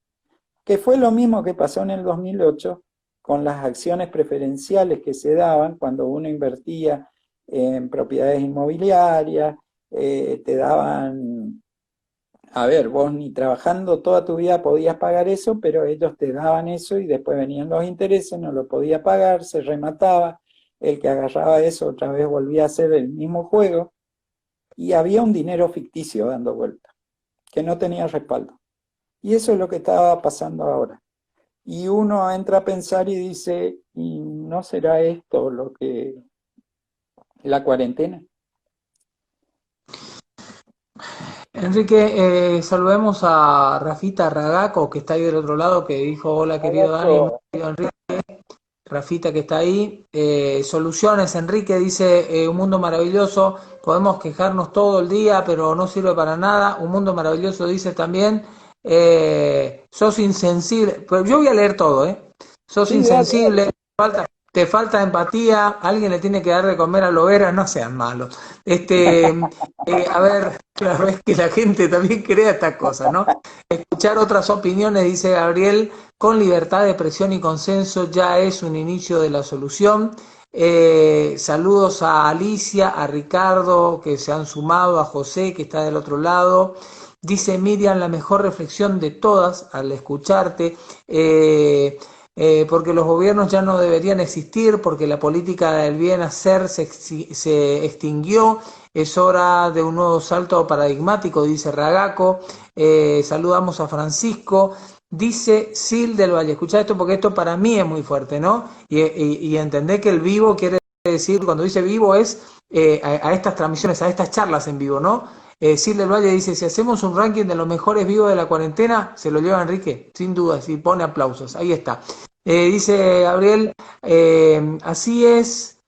que fue lo mismo que pasó en el 2008 con las acciones preferenciales que se daban cuando uno invertía en propiedades inmobiliarias, te daban, a ver, vos ni trabajando toda tu vida podías pagar eso, pero ellos te daban eso y después venían los intereses, no lo podía pagar, se remataba, el que agarraba eso otra vez volvía a hacer el mismo juego y había un dinero ficticio dando vuelta, que no tenía respaldo. Y eso es lo que estaba pasando ahora. Y uno entra a pensar y dice, ¿y no será esto lo que la cuarentena? Enrique, saludemos a Rafita Ragaco, que está ahí del otro lado, que dijo, hola querido Dani, Ragazo, querido Enrique. Rafita que está ahí. Soluciones, Enrique dice, un mundo maravilloso, podemos quejarnos todo el día, pero no sirve para nada. Un mundo maravilloso dice también, sos insensible, pero yo voy a leer todo, sos Sí, dale, dale. insensible, te falta empatía, alguien le tiene que dar de comer a la hoguera, no sean malos. A ver, la vez que la gente también crea estas cosas, ¿no? Escuchar otras opiniones, dice Gabriel, con libertad de expresión y consenso ya es un inicio de la solución. Saludos a Alicia, a Ricardo, que se han sumado, a José, que está del otro lado. Dice Miriam, la mejor reflexión de todas al escucharte, porque los gobiernos ya no deberían existir, porque la política del bien hacer se extinguió, es hora de un nuevo salto paradigmático, dice Ragaco. Saludamos a Francisco. Dice Sil del Valle, escucha esto porque esto para mí es muy fuerte, ¿no? Y entender que el vivo quiere decir, cuando dice vivo es a estas transmisiones, a estas charlas en vivo, ¿no? Sil del Valle dice, si hacemos un ranking de los mejores vivos de la cuarentena, se lo lleva Enrique, sin duda, y pone aplausos, ahí está. Dice Gabriel, así es,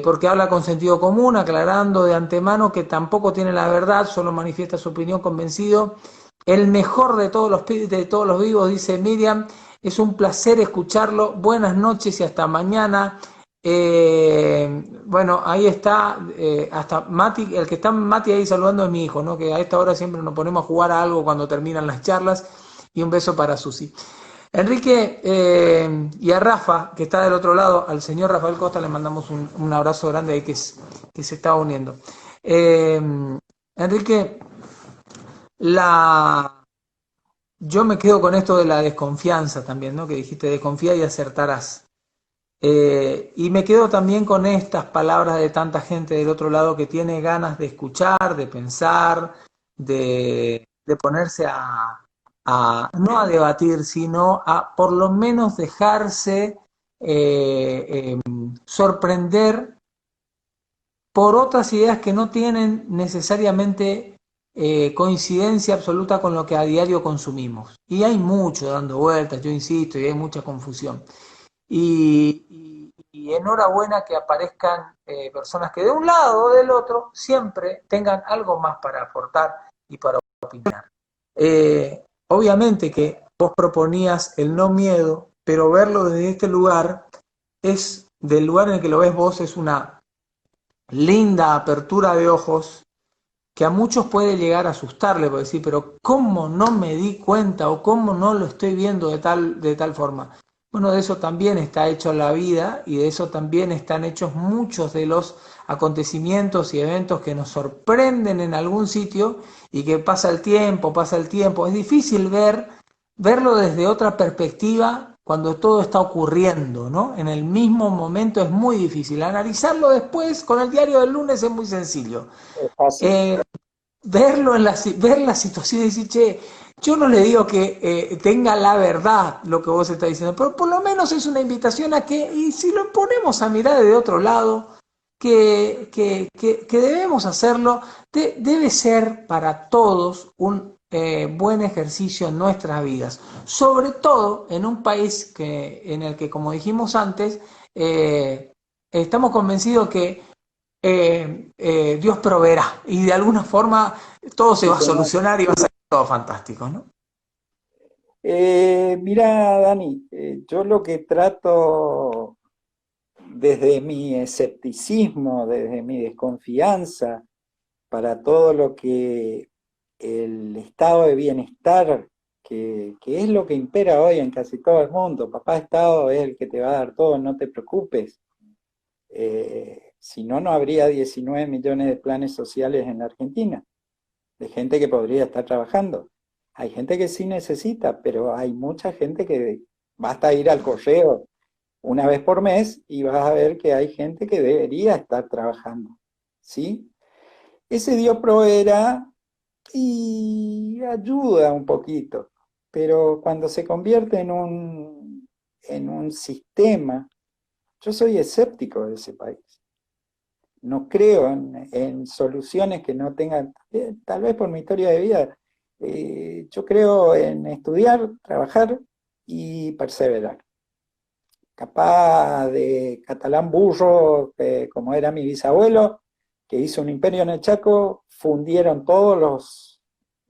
porque habla con sentido común, aclarando de antemano que tampoco tiene la verdad, solo manifiesta su opinión convencido. El mejor de todos los vivos, dice Miriam, es un placer escucharlo. Buenas noches y hasta mañana. Bueno, ahí está, hasta Mati, el que está Mati ahí saludando es mi hijo, ¿no? Que a esta hora siempre nos ponemos a jugar a algo cuando terminan las charlas. Y un beso para Susi. Enrique, y a Rafa, que está del otro lado, al señor Rafael Costa le mandamos un abrazo grande ahí que se está uniendo. Enrique, yo me quedo con esto de la desconfianza también, ¿no? Que dijiste, desconfía y acertarás. Y me quedo también con estas palabras de tanta gente del otro lado que tiene ganas de escuchar, de pensar, de ponerse no a debatir, sino a por lo menos dejarse sorprender por otras ideas que no tienen necesariamente coincidencia absoluta con lo que a diario consumimos. Y hay mucho dando vueltas, yo insisto, y hay mucha confusión. Y enhorabuena que aparezcan personas que de un lado o del otro siempre tengan algo más para aportar y para opinar. Obviamente que vos proponías el no miedo, pero verlo desde este lugar es, del lugar en el que lo ves vos, es una linda apertura de ojos que a muchos puede llegar a asustarle, por decir, pero ¿cómo no me di cuenta o cómo no lo estoy viendo de tal forma? Bueno, de eso también está hecho la vida y de eso también están hechos muchos de los acontecimientos y eventos que nos sorprenden en algún sitio y que pasa el tiempo, pasa el tiempo. Es difícil verlo desde otra perspectiva cuando todo está ocurriendo, ¿no? En el mismo momento es muy difícil. Analizarlo después con el diario del lunes es muy sencillo. Es fácil. Eh, ver la situación y decir, che, yo no le digo que tenga la verdad lo que vos estás diciendo, pero por lo menos es una invitación a que, y si lo ponemos a mirar de otro lado, que debemos hacerlo, debe ser para todos un buen ejercicio en nuestras vidas, sobre todo en un país en el que, como dijimos antes, estamos convencidos que Dios proveerá y de alguna forma todo se Sí, va a señor. solucionar y va a ser todo fantástico, ¿no? Mira, Dani, yo lo que trato desde mi escepticismo, desde mi desconfianza para todo lo que el estado de bienestar, que es lo que impera hoy en casi todo el mundo, papá Estado es el que te va a dar todo, no te preocupes. Si no, no habría 19 millones de planes sociales en la Argentina, de gente que podría estar trabajando. Hay gente que sí necesita, pero hay mucha gente que basta ir al correo una vez por mes y vas a ver que hay gente que debería estar trabajando, ¿sí? Ese Dios proveerá y ayuda un poquito, pero cuando se convierte en un sistema, yo soy escéptico de ese país. No creo en soluciones que no tengan, tal vez por mi historia de vida, yo creo en estudiar, trabajar y perseverar. capaz de catalán burro, como era mi bisabuelo, que hizo un imperio en el Chaco, fundieron todos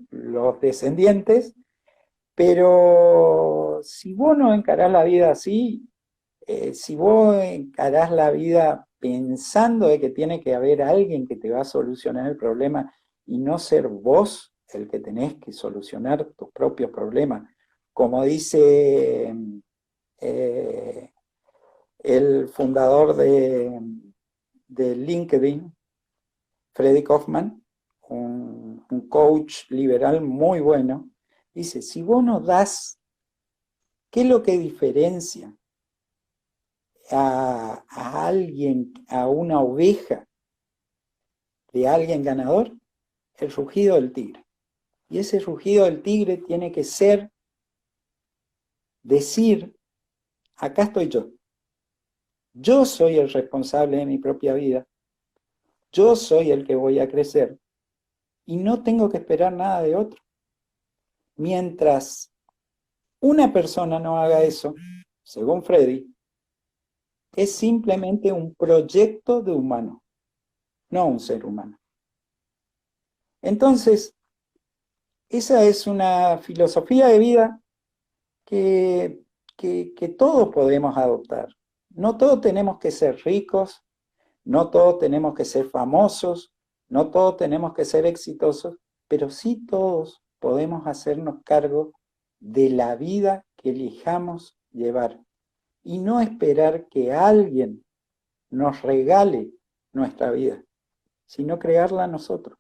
los descendientes, pero si vos no encarás la vida así, si vos encarás la vida pensando de que tiene que haber alguien que te va a solucionar el problema y no ser vos el que tenés que solucionar tus propios problemas, como dice el fundador de LinkedIn, Freddy Kaufman, un coach liberal muy bueno, dice, si vos no das, ¿qué es lo que diferencia a alguien, a una oveja, de alguien ganador? El rugido del tigre. Y ese rugido del tigre tiene que ser decir, acá estoy yo. Yo soy el responsable de mi propia vida. Yo soy el que voy a crecer. Y no tengo que esperar nada de otro. Mientras una persona no haga eso, según Freddy, es simplemente un proyecto de humano, no un ser humano. Entonces, esa es una filosofía de vida que todos podemos adoptar. No todos tenemos que ser ricos, no todos tenemos que ser famosos, no todos tenemos que ser exitosos, pero sí todos podemos hacernos cargo de la vida que elijamos llevar y no esperar que alguien nos regale nuestra vida, sino crearla nosotros.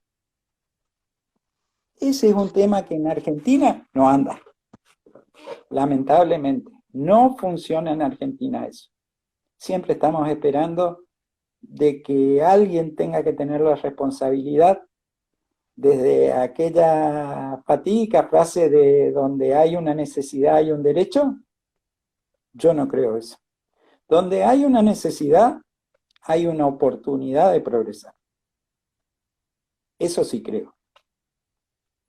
Ese es un tema que en Argentina no anda. Lamentablemente, no funciona en Argentina eso. Siempre estamos esperando de que alguien tenga que tener la responsabilidad, desde aquella fatídica frase de donde hay una necesidad hay un derecho. Yo no creo eso. Donde hay una necesidad hay una oportunidad de progresar. Eso sí creo.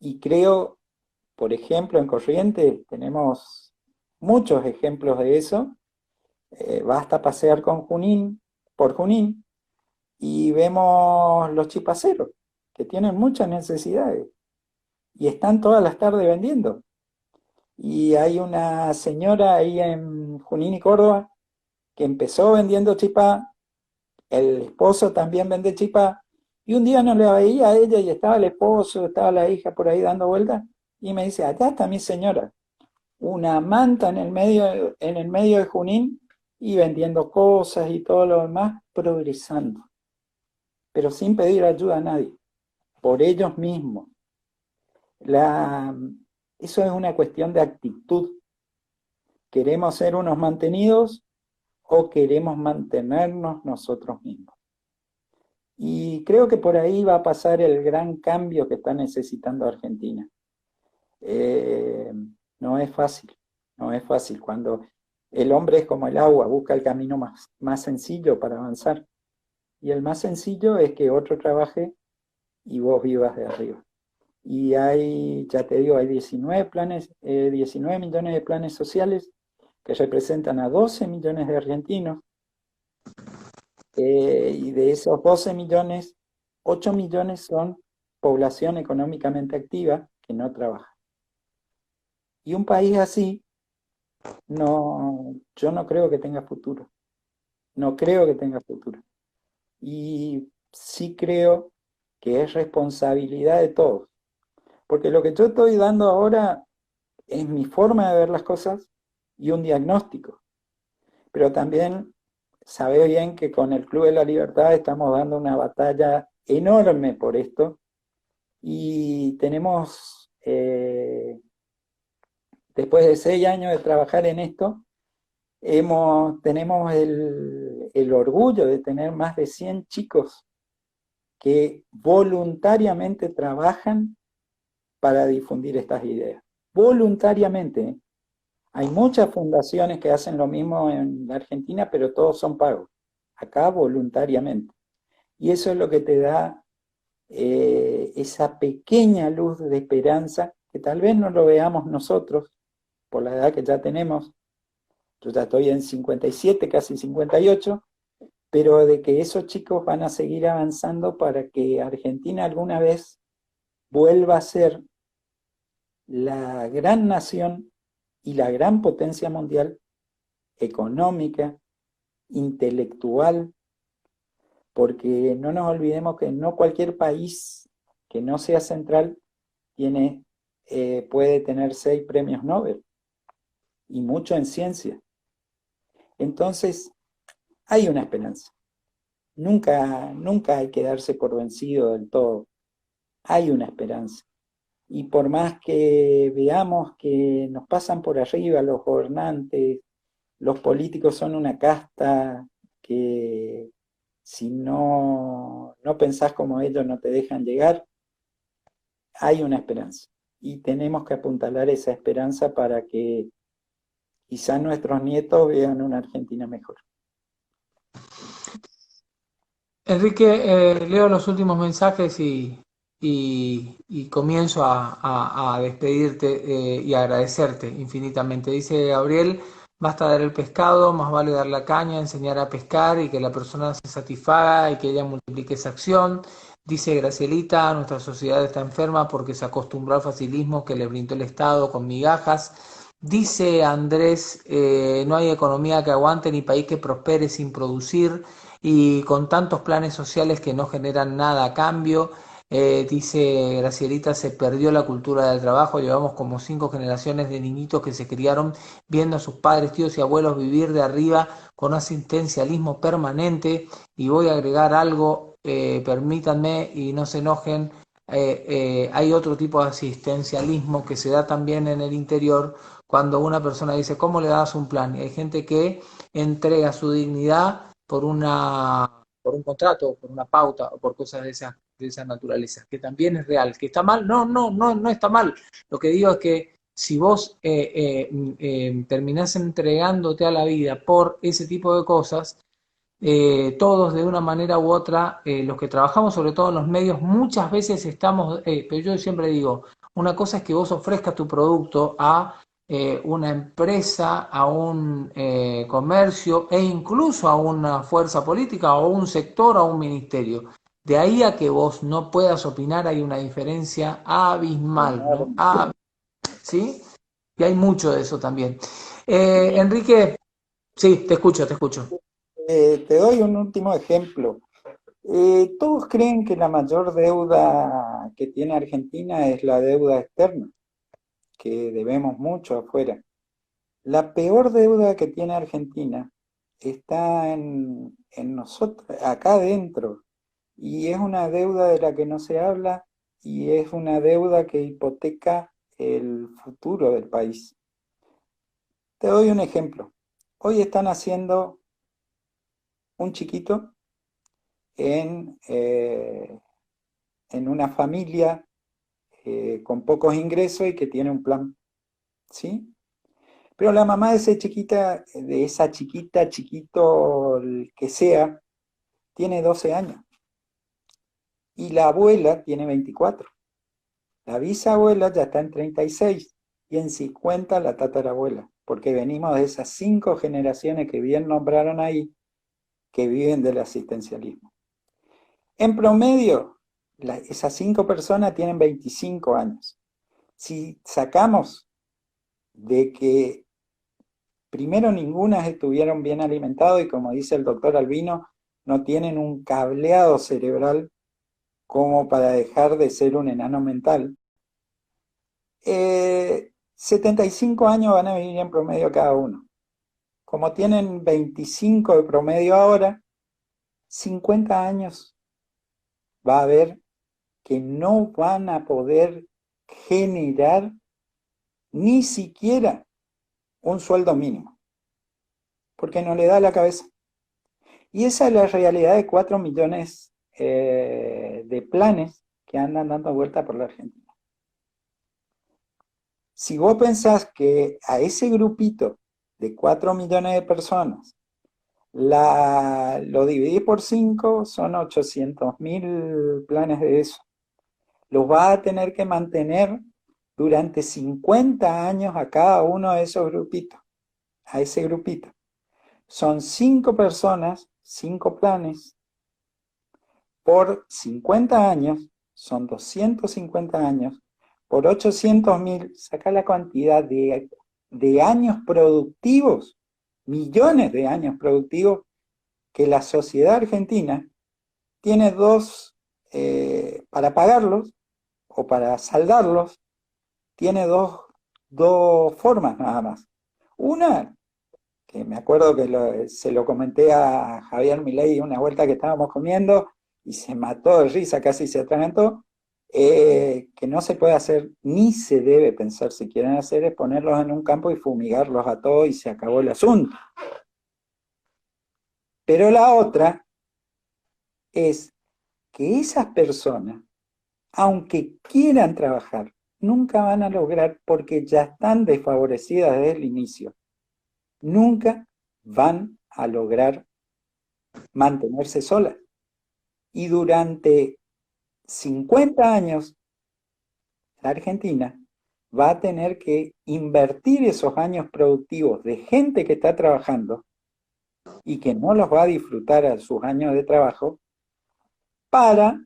Y creo, por ejemplo, en Corrientes tenemos muchos ejemplos de eso. Basta pasear por Junín, y vemos los chipaceros, que tienen muchas necesidades, y están todas las tardes vendiendo. Y hay una señora ahí en Junín y Córdoba, que empezó vendiendo chipá, el esposo también vende chipá, y un día no la veía a ella, y estaba el esposo, estaba la hija por ahí dando vueltas, y me dice, allá está mi señora, una manta en el medio de Junín, y vendiendo cosas y todo lo demás, progresando, pero sin pedir ayuda a nadie, por ellos mismos. Eso es una cuestión de actitud. ¿Queremos ser unos mantenidos o queremos mantenernos nosotros mismos? Y creo que por ahí va a pasar el gran cambio que está necesitando Argentina. No es fácil, no es fácil. Cuando el hombre es como el agua, busca el camino más sencillo para avanzar. Y el más sencillo es que otro trabaje y vos vivas de arriba. Y hay, ya te digo, hay 19 millones de planes sociales que representan a 12 millones de argentinos. Y de esos 12 millones, 8 millones son población económicamente activa que no trabaja. Y un país así, yo no creo que tenga futuro. No creo que tenga futuro. Y sí creo que es responsabilidad de todos. Porque lo que yo estoy dando ahora es mi forma de ver las cosas y un diagnóstico. Pero también sabe bien que con el Club de la Libertad estamos dando una batalla enorme por esto y tenemos, después de 6 años de trabajar en esto, tenemos el orgullo de tener más de 100 chicos que voluntariamente trabajan para difundir estas ideas. Voluntariamente, ¿eh? Hay muchas fundaciones que hacen lo mismo en Argentina, pero todos son pagos. Acá voluntariamente. Y eso es lo que te da esa pequeña luz de esperanza, que tal vez no lo veamos nosotros, por la edad que ya tenemos, yo ya estoy en 57, casi 58, pero de que esos chicos van a seguir avanzando para que Argentina alguna vez vuelva a ser la gran nación y la gran potencia mundial económica, intelectual, porque no nos olvidemos que no cualquier país que no sea central tiene, puede tener 6 premios Nobel y mucho en ciencia. Entonces, hay una esperanza. Nunca hay que darse por vencido del todo. Hay una esperanza. Y por más que veamos que nos pasan por arriba los gobernantes, los políticos son una casta que si no pensás como ellos no te dejan llegar, hay una esperanza. Y tenemos que apuntalar esa esperanza para que quizás nuestros nietos vean una Argentina mejor. Enrique, leo los últimos mensajes y comienzo a despedirte y agradecerte infinitamente. Dice Gabriel, basta dar el pescado, más vale dar la caña, enseñar a pescar y que la persona se satisfaga y que ella multiplique esa acción. Dice Gracielita, nuestra sociedad está enferma porque se acostumbró al facilismo que le brindó el Estado con migajas. Dice Andrés, no hay economía que aguante ni país que prospere sin producir y con tantos planes sociales que no generan nada a cambio. Dice Gracielita, se perdió la cultura del trabajo, llevamos como 5 generaciones de niñitos que se criaron viendo a sus padres, tíos y abuelos vivir de arriba con asistencialismo permanente. Y voy a agregar algo, permítanme y no se enojen, hay otro tipo de asistencialismo que se da también en el interior cuando una persona dice, ¿cómo le das un plan? Y hay gente que entrega su dignidad por un contrato, por una pauta o por cosas de esa naturaleza, que también es real. ¿Que está mal? No está mal. Lo que digo es que si vos terminás entregándote a la vida por ese tipo de cosas, todos de una manera u otra, los que trabajamos sobre todo en los medios, muchas veces estamos, pero yo siempre digo, una cosa es que vos ofrezcas tu producto a una empresa, a un comercio e incluso a una fuerza política o un sector o a un ministerio. De ahí a que vos no puedas opinar hay una diferencia abismal, ¿no? ¿Sí? Y hay mucho de eso también. Enrique, sí, te escucho, te escucho. Te doy un último ejemplo. Todos creen que la mayor deuda que tiene Argentina es la deuda externa, que debemos mucho afuera. La peor deuda que tiene Argentina está en nosotros, acá adentro, y es una deuda de la que no se habla y es una deuda que hipoteca el futuro del país. Te doy un ejemplo. Hoy están haciendo un chiquito en, eh, en una familia con pocos ingresos y que tiene un plan, ¿sí? Pero la mamá de esa chiquita, chiquito, el que sea, tiene 12 años y la abuela tiene 24. La bisabuela ya está en 36 y en 50 la tatarabuela, porque venimos de esas 5 generaciones que bien nombraron ahí, que viven del asistencialismo. En promedio, esas 5 personas tienen 25 años. Si sacamos de que primero ninguna estuvieron bien alimentados y como dice el doctor Albino, no tienen un cableado cerebral como para dejar de ser un enano mental, 75 años van a vivir en promedio cada uno. Como tienen 25 de promedio ahora, 50 años va a haber que no van a poder generar ni siquiera un sueldo mínimo, porque no le da la cabeza. Y esa es la realidad de 4 millones de planes que andan dando vuelta por la Argentina. Si vos pensás que a ese grupito de 4 millones de personas lo dividís por 5, son 800.000 planes de eso. Los vas a tener que mantener durante 50 años a cada uno de esos grupitos. a ese grupito. Son 5 personas, 5 planes, por 50 años, son 250 años, por 800.000, saca la cantidad de años productivos, millones de años productivos, que la sociedad argentina tiene para pagarlos o para saldarlos, tiene dos formas nada más. Una, que me acuerdo que se lo comenté a Javier Milei una vuelta que estábamos comiendo y se mató de risa, casi se atragantó, que no se puede hacer ni se debe pensar si quieren hacer es ponerlos en un campo y fumigarlos a todos y se acabó el asunto. Pero la otra es que esas personas, aunque quieran trabajar, nunca van a lograr porque ya están desfavorecidas desde el inicio. Nunca van a lograr mantenerse solas. Y durante 50 años, la Argentina va a tener que invertir esos años productivos de gente que está trabajando y que no los va a disfrutar a sus años de trabajo para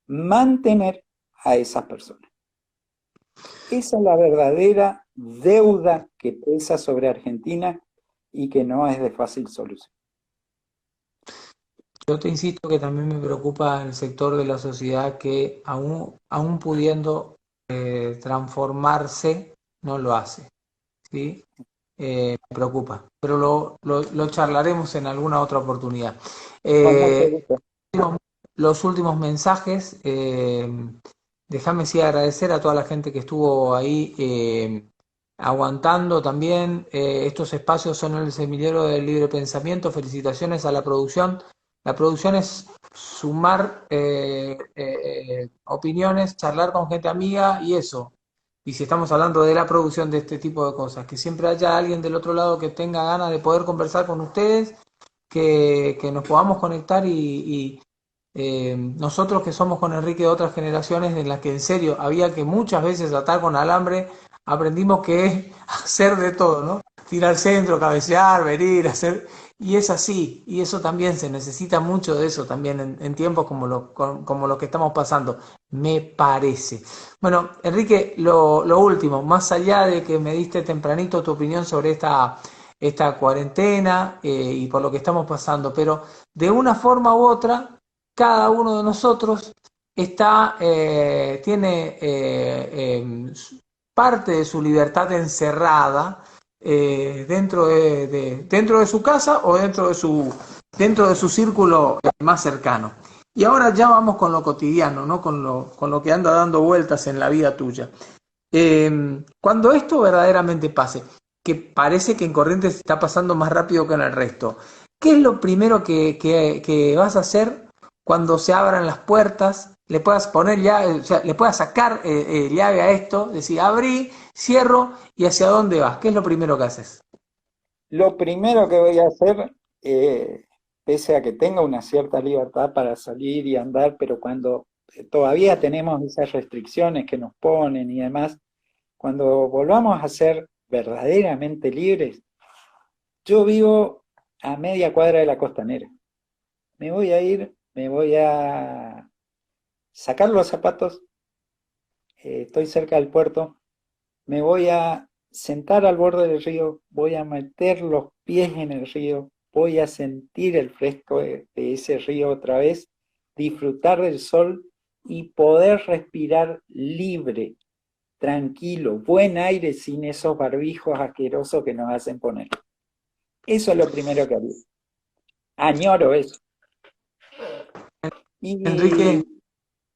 mantener a esas personas. Esa es la verdadera deuda que pesa sobre Argentina y que no es de fácil solución. Yo te insisto que también me preocupa el sector de la sociedad que aún pudiendo transformarse, no lo hace, ¿sí? Me preocupa, pero lo charlaremos en alguna otra oportunidad. Con mucho gusto. Los últimos mensajes, déjame sí agradecer a toda la gente que estuvo ahí aguantando también. Estos espacios son el semillero del libre pensamiento. Felicitaciones a la producción. La producción es sumar opiniones, charlar con gente amiga y eso. Y si estamos hablando de la producción de este tipo de cosas, que siempre haya alguien del otro lado que tenga ganas de poder conversar con ustedes, que nos podamos conectar y nosotros que somos con Enrique de otras generaciones en las que en serio había que muchas veces atar con alambre, aprendimos que es hacer de todo, ¿no? Tirar al centro, cabecear, venir, hacer... Y es así, y eso también se necesita mucho de eso también en tiempos como lo que estamos pasando, me parece. Bueno, Enrique, lo último, más allá de que me diste tempranito tu opinión sobre esta cuarentena y por lo que estamos pasando, pero de una forma u otra, cada uno de nosotros tiene parte de su libertad encerrada dentro de su casa o dentro de su círculo más cercano. Y ahora ya vamos con lo cotidiano, ¿no? Con lo que anda dando vueltas en la vida tuya. Cuando esto verdaderamente pase, que parece que en Corrientes está pasando más rápido que en el resto, ¿qué es lo primero que vas a hacer cuando se abran las puertas? Le puedas poner ya, o sea, le puedas sacar llave a esto, decir, abrí, cierro y hacia dónde vas. ¿Qué es lo primero que haces? Lo primero que voy a hacer, eh, pese a que tenga una cierta libertad para salir y andar, pero cuando todavía tenemos esas restricciones que nos ponen y demás, cuando volvamos a ser verdaderamente libres, yo vivo a media cuadra de la costanera. Me voy a ir, me voy a sacar los zapatos, estoy cerca del puerto, me voy a sentar al borde del río, voy a meter los pies en el río, voy a sentir el fresco de ese río otra vez, disfrutar del sol y poder respirar libre, tranquilo, buen aire sin esos barbijos asquerosos que nos hacen poner. Eso es lo primero que haría. Añoro eso. Enrique,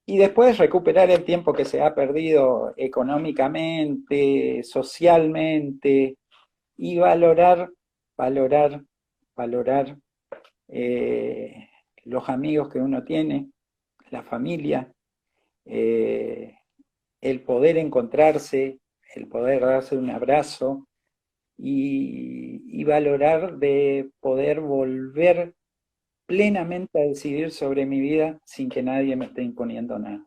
Y, y después recuperar el tiempo que se ha perdido económicamente, socialmente, y valorar, valorar eh, los amigos que uno tiene, la familia, eh, el poder encontrarse, el poder darse un abrazo y valorar de poder volver plenamente a decidir sobre mi vida sin que nadie me esté imponiendo nada.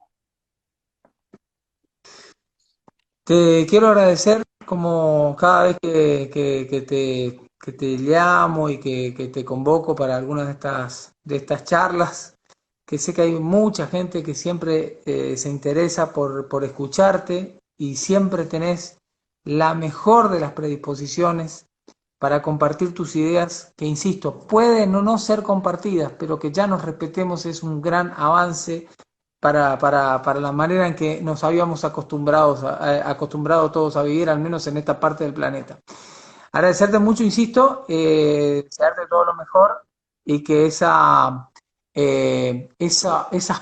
te quiero agradecer como cada vez que te que te llamo y que te convoco para algunas de estas charlas, que sé que hay mucha gente que siempre se interesa por escucharte y siempre tenés la mejor de las predisposiciones para compartir tus ideas, que insisto, pueden o no ser compartidas, pero que ya nos respetemos es un gran avance para la manera en que nos habíamos acostumbrado todos a vivir, al menos en esta parte del planeta. Agradecerte mucho, insisto, desearte todo lo mejor y que esas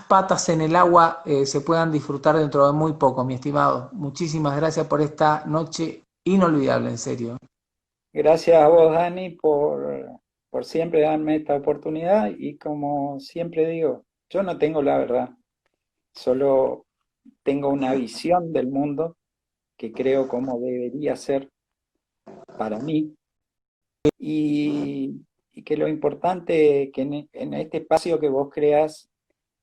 patas en el agua se puedan disfrutar dentro de muy poco, mi estimado. Muchísimas gracias por esta noche inolvidable, en serio. Gracias a vos, Dani, por siempre darme esta oportunidad y como siempre digo, yo no tengo la verdad, solo tengo una visión del mundo que creo como debería ser para mí y que lo importante que en este espacio que vos creas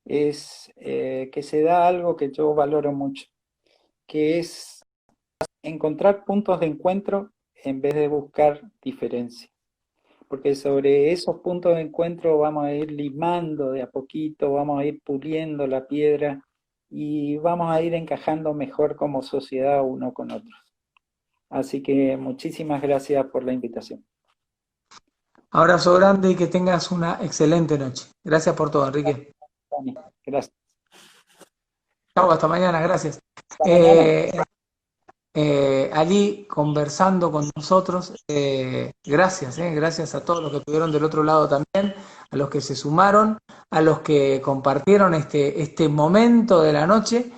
es que se da algo que yo valoro mucho, que es encontrar puntos de encuentro en vez de buscar diferencias. Porque sobre esos puntos de encuentro vamos a ir limando de a poquito, vamos a ir puliendo la piedra y vamos a ir encajando mejor como sociedad uno con otros. Así que muchísimas gracias por la invitación. Abrazo grande y que tengas una excelente noche. Gracias por todo, Enrique. Dani, gracias. Chau, hasta mañana, gracias. Hasta mañana. Allí conversando con nosotros, gracias a todos los que estuvieron del otro lado también, a los que se sumaron, a los que compartieron este momento de la noche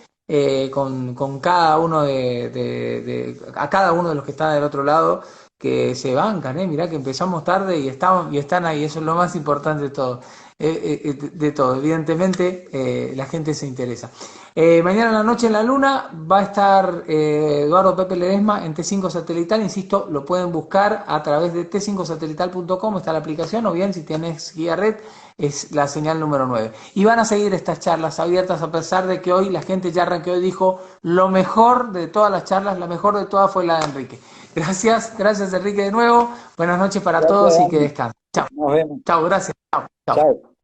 con cada uno a cada uno de los que están del otro lado, que se bancan, mirá que empezamos tarde y están ahí, eso es lo más importante de todo. Evidentemente la gente se interesa. Mañana en la noche en la luna va a estar Eduardo Pepe Ledesma en T5 Satelital, insisto, lo pueden buscar a través de t5satelital.com, está la aplicación, o bien si tienes guía red, es la señal número 9. Y van a seguir estas charlas abiertas a pesar de que hoy la gente ya arranqueó y dijo lo mejor de todas las charlas, la mejor de todas fue la de Enrique. Gracias Enrique de nuevo, buenas noches para Gracias, todos y que Dani. descansen. Chao, Nos vemos. chao, gracias, chao, chao. Chao.